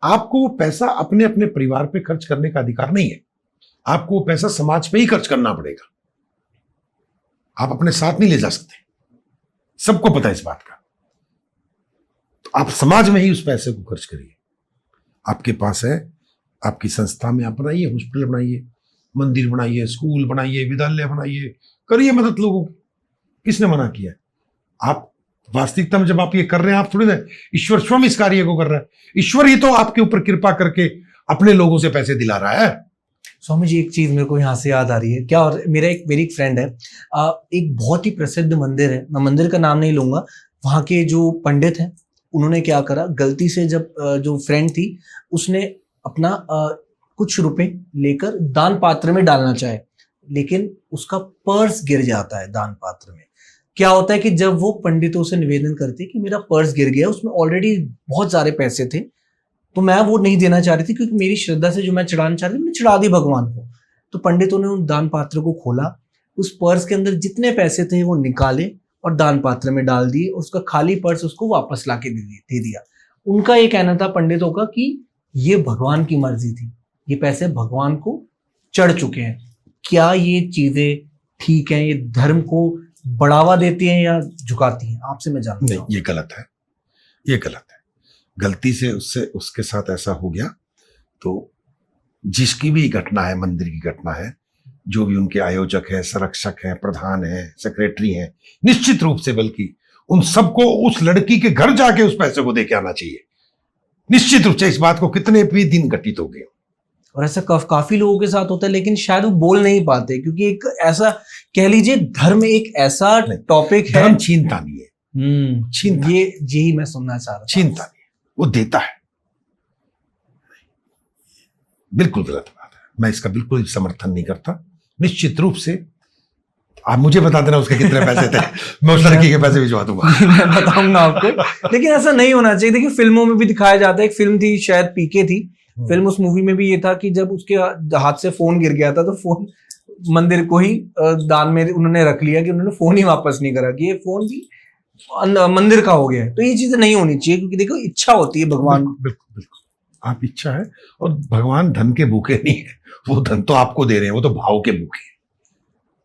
आपको वो पैसा अपने अपने परिवार पे खर्च करने का अधिकार नहीं है। आपको वो पैसा समाज पे ही खर्च करना पड़ेगा। आप अपने साथ नहीं ले जा सकते, सबको पता है इस बात का। तो आप समाज में ही उस पैसे को खर्च करिए। आपके पास है, आपकी संस्था में आप बनाइए, हॉस्पिटल बनाइए, मंदिर बनाइए, स्कूल बनाइए, विद्यालय बनाइए, करिए मदद लोगों की। किसने मना किया? आप वास्तविकता में जब आप ये कर रहे हैं, आप थोड़ी ना, ईश्वर स्वयं इस कार्य को कर रहा है। ईश्वर ही तो आपके ऊपर कृपा करके अपने लोगों से पैसे दिला रहा है। स्वामी जी, एक चीज मेरे को यहाँ से याद आ रही है क्या, और मेरी एक फ्रेंड है, एक बहुत ही प्रसिद्ध मंदिर है, मैं मंदिर का नाम नहीं लूंगा, वहाँ के जो पंडित हैं उन्होंने क्या करा, गलती से जब जो फ्रेंड थी उसने अपना कुछ रुपए लेकर दान पात्र में डालना चाहे, लेकिन उसका पर्स गिर जाता है दान पात्र में। क्या होता है कि जब वो पंडितों से निवेदन करती है कि मेरा पर्स गिर गया, उसमें ऑलरेडी बहुत सारे पैसे थे, तो मैं वो नहीं देना चाह रही थी क्योंकि मेरी श्रद्धा से जो मैं चढ़ाना चाह रही थी, मैंने चढ़ा दी भगवान को। तो पंडितों ने उन दान पात्र को खोला, उस पर्स के अंदर जितने पैसे थे वो निकाले और दान पात्र में डाल दिए, उसका खाली पर्स उसको वापस लाके दे दिया। उनका ये कहना था पंडितों का कि ये भगवान की मर्जी थी, ये पैसे भगवान को चढ़ चुके हैं। क्या ये चीजें ठीक हैं? ये धर्म को बढ़ावा देती हैं या झुकाती हैं? आपसे मैं जानता हूं। ये गलत है, ये गलत है। गलती से उसके साथ ऐसा हो गया तो जिसकी भी घटना है, मंदिर की घटना है, जो भी उनके आयोजक है, संरक्षक है, प्रधान है, सेक्रेटरी है, निश्चित रूप से बल्कि उन सबको उस लड़की के घर जाके उस पैसे को देके आना चाहिए। निश्चित रूप से इस बात को कितने भी दिन घटित हो गए, और ऐसा काफी लोगों के साथ होता है, लेकिन शायद वो बोल नहीं पाते क्योंकि एक ऐसा, कह लीजिए, धर्म एक ऐसा टॉपिक है। धर्म छीनता नहीं है, छीनता, ये यही मैं सुनना चाह रहा था। छीनता नहीं, वो देता है। बिल्कुल गलत बात है, मैं इसका बिल्कुल समर्थन नहीं करता। निश्चित रूप से आप मुझे बता देना उसके कितने पैसे थे, मैं उस लड़की के पैसे भिजवा दूंगा। मैं बताऊंगा आपको, लेकिन ऐसा नहीं होना चाहिए। देखिए, फिल्मों में भी दिखाया जाता है, एक फिल्म थी शायद पीके थी फिल्म, उस मूवी में भी ये था कि जब उसके हाथ से फोन गिर गया था तो फोन मंदिर को ही दान में उन्होंने रख लिया, कि उन्होंने फोन ही वापस नहीं करा, कि ये फोन भी मंदिर का हो गया है। तो ये चीजें नहीं होनी चाहिए, क्योंकि देखो इच्छा होती है भगवान। बिल्कुल बिल्कुल, आप इच्छा है, और भगवान धन के भूखे नहीं है, वो धन तो आपको दे रहे हैं, वो तो भाव के भूखे हैं।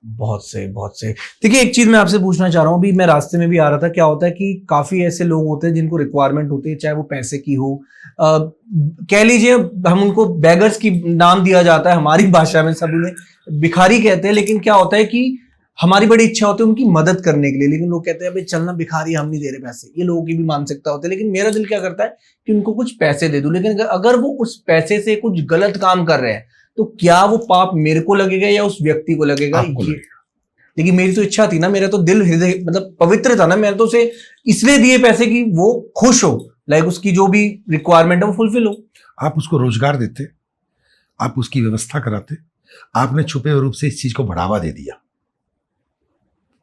बहुत सही, बहुत सही। देखिए, एक चीज मैं आपसे पूछना चाह रहा हूँ, अभी मैं रास्ते में भी आ रहा था, क्या होता है कि काफी ऐसे लोग होते हैं जिनको रिक्वायरमेंट होती है, चाहे वो पैसे की हो, कह लीजिए हम उनको बेगर्स की नाम दिया जाता है हमारी भाषा में, सब उन्हें भिखारी कहते हैं। लेकिन क्या होता है कि हमारी बड़ी इच्छा होती है उनकी मदद करने के लिए, लेकिन लोग कहते हैं भाई चलना भिखारी, हम नहीं दे रहे पैसे। ये लोगों की भी मानसिकता होती है। लेकिन मेरा दिल क्या करता है कि उनको कुछ पैसे दे दूं, लेकिन अगर वो उस पैसे से कुछ गलत काम कर रहे हैं तो क्या वो पाप मेरे को लगेगा या उस व्यक्ति को लगेगा? लेकिन मेरी तो इच्छा थी ना, मेरा तो दिल, हृदय मतलब पवित्र था ना, मैंने तो उसे इसलिए दिए पैसे कि वो खुश हो, लाइक उसकी जो भी रिक्वायरमेंट है वो फुलफिल हो। आप उसको रोजगार देते, आप उसकी व्यवस्था कराते, आपने छुपे रूप से इस चीज को बढ़ावा दे दिया,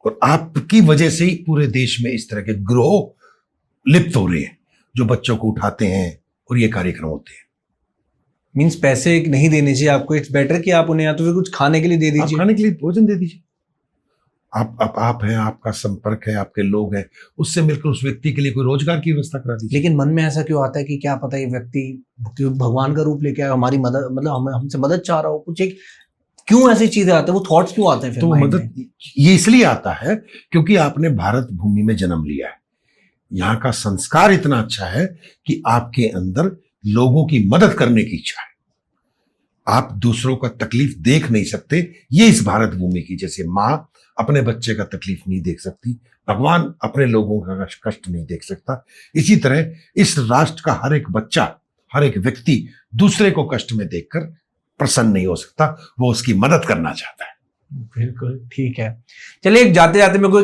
और आपकी वजह से ही पूरे देश में इस तरह के गिरोह लिप्त हो रहे हैं जो बच्चों को उठाते हैं और ये कार्यक्रम होते हैं। मीन्स पैसे नहीं देने चाहिए आपको, इट्स बेटर कि आप उन्हें या तो फिर कुछ खाने के लिए दे दीजिए, खाने के लिए भोजन दे दीजिए। आप हैं, आपका संपर्क है, आपके लोग हैं, उससे मिलकर उस व्यक्ति के लिए कोई रोजगार की व्यवस्था करा दीजिए। लेकिन मन में ऐसा क्यों आता है कि क्या पता ये व्यक्ति भगवान का रूप लेके हमारी मदद, मतलब हमसे मदद चाह रहा हो, कुछ एक, क्यों ऐसी चीजें आती है, वो थॉट्स क्यों आते हैं फिर? तो मदद ये इसलिए आता है क्योंकि आपने भारत भूमि में जन्म लिया है, यहाँ का संस्कार इतना अच्छा है कि आपके अंदर लोगों की मदद करने की इच्छा है। आप दूसरों का तकलीफ देख नहीं सकते, ये इस भारत भूमि की, जैसे माँ अपने बच्चे का तकलीफ नहीं देख सकती, भगवान अपने लोगों का कष्ट नहीं देख सकता, इसी तरह इस राष्ट्र का हर एक बच्चा, हर एक व्यक्ति दूसरे को कष्ट में देखकर प्रसन्न नहीं हो सकता, वो उसकी मदद करना चाहता है। बिल्कुल ठीक है। चलिए, जाते जाते मेरे को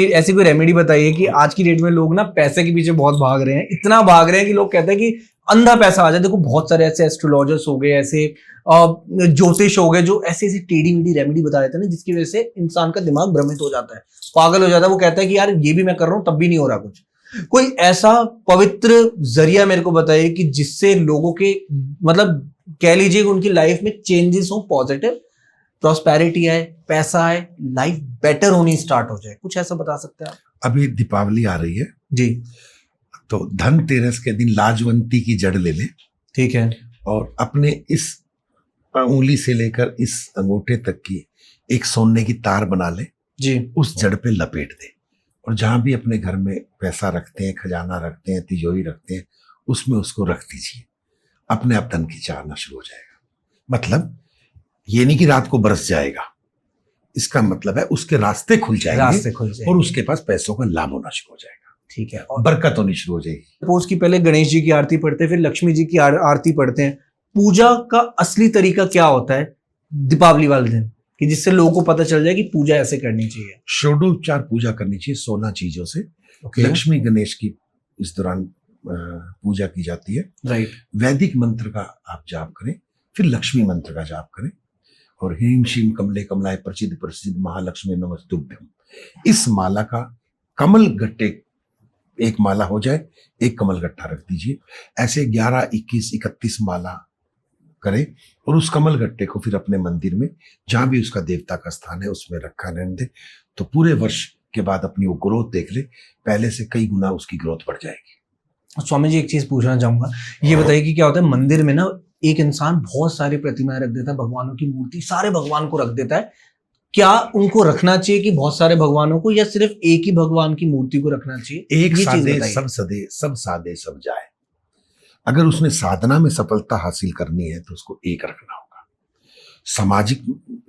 ऐसी कोई रेमेडी बताइए कि आज की डेट में लोग ना पैसे के पीछे बहुत भाग रहे हैं, इतना भाग रहे हैं कि लोग कहते हैं कि अंधा पैसा आ जाए। देखो, बहुत सारे ऐसे एस्ट्रोलॉजर्स हो गए, ऐसे ज्योतिष हो गए, जो ऐसी टेढ़ी मेढ़ी रेमेडी बता देते हैं ना, जिसकी वजह से इंसान का दिमाग भ्रमित हो जाता है, पागल हो जाता है। वो कहता है कि यार ये भी मैं कर रहा हूँ तब भी नहीं हो रहा कुछ। कोई ऐसा पवित्र जरिया मेरे को बताइए कि जिससे लोगों के मतलब कह लीजिए कि उनकी लाइफ में चेंजेस हो, पॉजिटिव प्रॉस्पेरिटी आए, पैसा आए, लाइफ बेटर होनी स्टार्ट हो जाए, कुछ ऐसा बता सकते हैं आप? अभी दीपावली आ रही है जी तो धनतेरस के दिन लाजवंती की जड़ ले ले ठीक है। और अपने इस उंगली से लेकर इस अंगूठे तक की एक सोने की तार बना ले, जी उस जड़ पे लपेट दे और जहां भी अपने घर में पैसा रखते हैं, खजाना रखते हैं, तिजोरी रखते हैं, उसमें उसको रख दीजिए। अपने आप धन खींचा आना शुरू हो जाएगा। मतलब ये नहीं कि रात को बरस जाएगा, इसका मतलब है उसके रास्ते खुल रास्ते खुल जाएंगे और उसके पास पैसों का लाभ होना शुरू हो जाएगा। ठीक है। और बरकत होनी शुरू हो जाएगी। सपोज कि पहले गणेश जी की आरती पढ़ते हैं, फिर लक्ष्मी जी की आरती पढ़ते हैं। पूजा का असली तरीका क्या होता है दीपावली वाले दिन, कि जिससे लोगों को पता चल जाए कि पूजा ऐसे करनी चाहिए? षोडोपचार पूजा करनी चाहिए 16 चीजों से। लक्ष्मी गणेश की इस दौरान पूजा की जाती है। राइट। वैदिक मंत्र का आप जाप करें, फिर लक्ष्मी मंत्र का जाप करें और ह्रीम श्रीम कमले कमलाय प्रसिद्ध प्रसिद्ध महालक्ष्मी नमस्तुभ्यम, इस माला का कमल गट्टे एक माला हो जाए, एक कमल गट्टा रख दीजिए। ऐसे 11, 21, 31 माला करें और उस कमल गट्टे को फिर अपने मंदिर में जहां भी उसका देवता का स्थान है उसमें रखा रहने दे। तो पूरे वर्ष के बाद अपनी वो ग्रोथ देख ले, पहले से कई गुना उसकी ग्रोथ बढ़ जाएगी। स्वामी जी एक चीज पूछना चाहूंगा, ये बताइए कि क्या होता है मंदिर में ना एक इंसान बहुत सारी प्रतिमाएं रख देता है, भगवानों की मूर्ति सारे भगवान को रख देता है। क्या उनको रखना चाहिए कि बहुत सारे भगवानों को, या सिर्फ एक ही भगवान की मूर्ति को रखना चाहिए? एक ये सादे चीज बताइए। सब सादे सब जाए। अगर उसने साधना में सफलता हासिल करनी है तो उसको एक रखना होगा। सामाजिक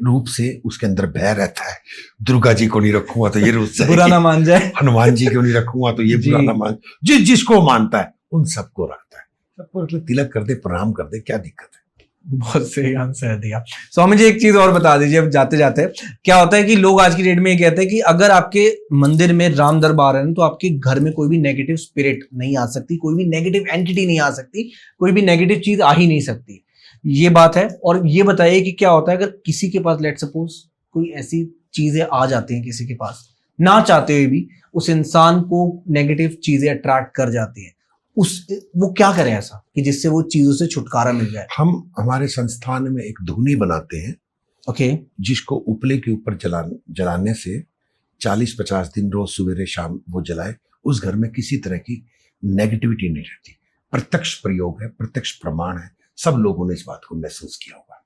रूप से उसके अंदर भय रहता है, दुर्गा जी को नहीं रखूंगा तो ये रुस जाएगी, बुरा ना मान जाए, हनुमान जी को नहीं रखूंगा तो ये बुरा ना मान, जिसको मानता है उन सबको रखता है। सबको मतलब तिलक कर दे, प्रणाम कर दे, क्या दिक्कत है? बहुत सही आंसर दिया। स्वामी जी एक चीज और बता दीजिए अब जाते जाते, क्या होता है कि लोग आज की डेट में ये कहते हैं कि अगर आपके मंदिर में राम दरबार है तो आपके घर में कोई भी नेगेटिव स्पिरिट नहीं आ सकती, कोई भी नेगेटिव एंटिटी नहीं आ सकती, कोई भी नेगेटिव चीज आ ही नहीं सकती। ये बात है। और ये बताइए कि क्या होता है अगर किसी के पास लेट सपोज कोई ऐसी चीजें आ जाती हैं, किसी के पास ना चाहते हुए भी उस इंसान को नेगेटिव चीजें अट्रैक्ट कर जाती हैं, वो क्या करें ऐसा कि जिससे वो चीजों से छुटकारा मिल जाए? हम हमारे संस्थान में एक धुनी बनाते हैं, ओके, जिसको उपले के ऊपर जलाने से 40-50 दिन रोज सवेरे शाम वो जलाए, उस घर में किसी तरह की नेगेटिविटी नहीं रहती। प्रत्यक्ष प्रयोग है, प्रत्यक्ष प्रमाण है, सब लोगों ने इस बात को महसूस किया होगा।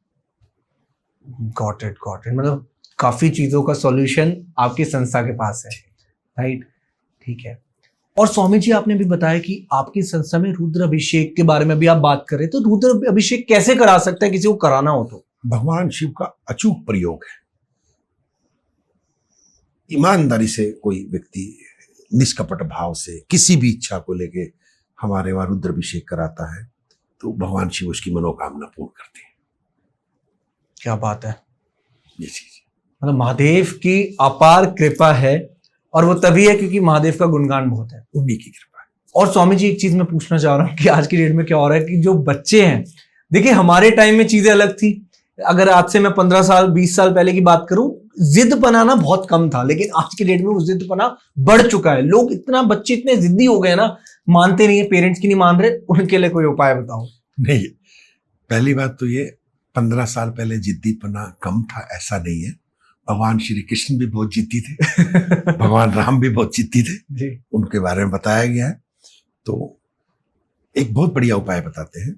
Got it. मतलब काफी चीजों का सॉल्यूशन आपकी संस्था के पास है, राइट? ठीक है। और स्वामी जी आपने भी बताया कि आपकी संस्था में रुद्र अभिषेक के बारे में भी आप बात करें, तो रुद्र अभिषेक कैसे करा सकता है किसी को कराना हो तो? भगवान शिव का अचूक प्रयोग है। ईमानदारी से कोई व्यक्ति निष्कपट भाव से किसी भी इच्छा को लेके हमारे वहां रुद्र अभिषेक कराता है तो भगवान शिव उसकी मनोकामना पूर्ण करते हैं। क्या बात है। ये चीज मतलब महादेव की अपार कृपा है, और वो तभी है क्योंकि महादेव का गुणगान बहुत है, उन्हीं की कृपा है। और स्वामी जी एक चीज मैं पूछना चाह रहा हूँ कि आज की डेट में क्या हो रहा है कि जो बच्चे हैं, देखिए हमारे टाइम में चीजें अलग थी। अगर आज से मैं 15 साल 20 साल पहले की बात करूं, जिद बनाना बहुत कम था, लेकिन आज की डेट में वो जिद बना बढ़ चुका है। लोग बच्चे इतने जिद्दी हो गए ना, मानते नहीं है, पेरेंट्स की नहीं मान रहे, उनके लिए कोई उपाय बताओ। नहीं, पहली बात तो ये 15 साल पहले जिद्दीपना कम था ऐसा नहीं है। भगवान श्री कृष्ण भी बहुत जिद्दी थे, भगवान राम भी बहुत जिद्दी थे जी। उनके बारे में बताया गया है। तो एक बहुत बढ़िया उपाय बताते हैं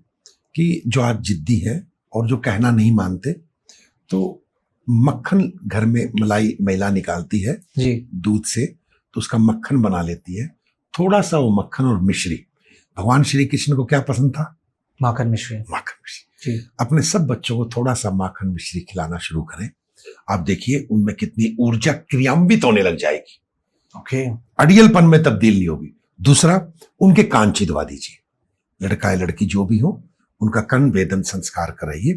कि जो आज जिद्दी है और जो कहना नहीं मानते, तो मक्खन घर में मलाई महिला निकालती है जी दूध से, तो उसका मक्खन बना लेती है। थोड़ा सा वो मक्खन और मिश्री, भगवान श्री कृष्ण को क्या पसंद था? माखन मिश्री। माखन मिश्री। जी। अपने सब बच्चों को थोड़ा सा माखन मिश्री खिलाना शुरू करें। आप देखिए उनमें कितनी ऊर्जा क्रियान्वित होने लग जाएगी। ओके। अड़ियलपन में तब्दील नहीं होगी। दूसरा, उनके कान चिदवा दीजिए। लड़का या लड़की जो भी हो, उनका कर्ण वेदन संस्कार कराइए,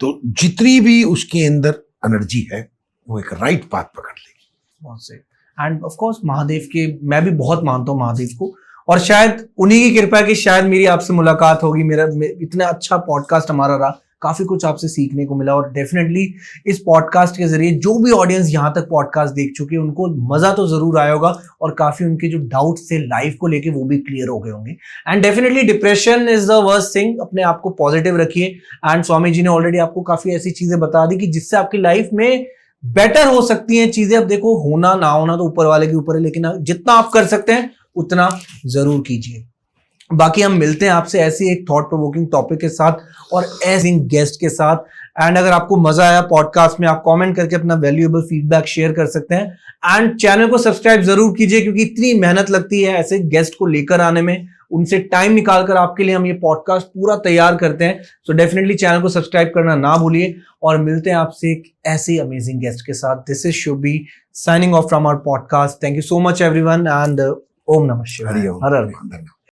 तो जितनी भी उसके अंदर एनर्जी है वो एक राइट पाथ पकड़ लेगी। बहुत सही। एंड ऑफ कोर्स महादेव के, मैं भी बहुत मानता हूँ महादेव को, और शायद उन्हीं की कृपा कि शायद मेरी आपसे मुलाकात होगी, मेरा इतना अच्छा पॉडकास्ट हमारा रहा, काफी कुछ आपसे सीखने को मिला और डेफिनेटली इस पॉडकास्ट के जरिए जो भी ऑडियंस यहाँ तक पॉडकास्ट देख चुके हैं उनको मजा तो जरूर आया होगा और काफी उनके जो डाउट्स थे लाइफ को लेके वो भी क्लियर हो गए होंगे। And definitely depression is the worst thing, अपने आप को पॉजिटिव रखिए। एंड स्वामी जी ने ऑलरेडी आपको काफी ऐसी चीजें बता दी कि जिससे आपकी लाइफ में बेटर हो सकती हैं चीजें। अब देखो होना ना होना तो ऊपर वाले के ऊपर है, लेकिन जितना आप कर सकते हैं उतना जरूर कीजिए। बाकी हम मिलते हैं आपसे ऐसी एक थॉट प्रोवोकिंग टॉपिक के साथ और ऐसे गेस्ट के साथ। एंड अगर आपको मजा आया पॉडकास्ट में, आप कमेंट करके अपना वैल्यूएबल फीडबैक शेयर कर सकते हैं। एंड चैनल को सब्सक्राइब जरूर कीजिए क्योंकि इतनी मेहनत लगती है ऐसे गेस्ट को लेकर आने में, उनसे टाइम निकालकर आपके लिए हम ये पॉडकास्ट पूरा तैयार करते हैं। सो डेफिनेटली चैनल को सब्सक्राइब करना ना भूलिए और मिलते हैं आपसे एक ऐसे अमेजिंग गेस्ट के साथ। This is Shubhi signing off from our podcast. Thank you so much everyone and ओम नमः शिवाय। हरि ओम। हर हर महादेव।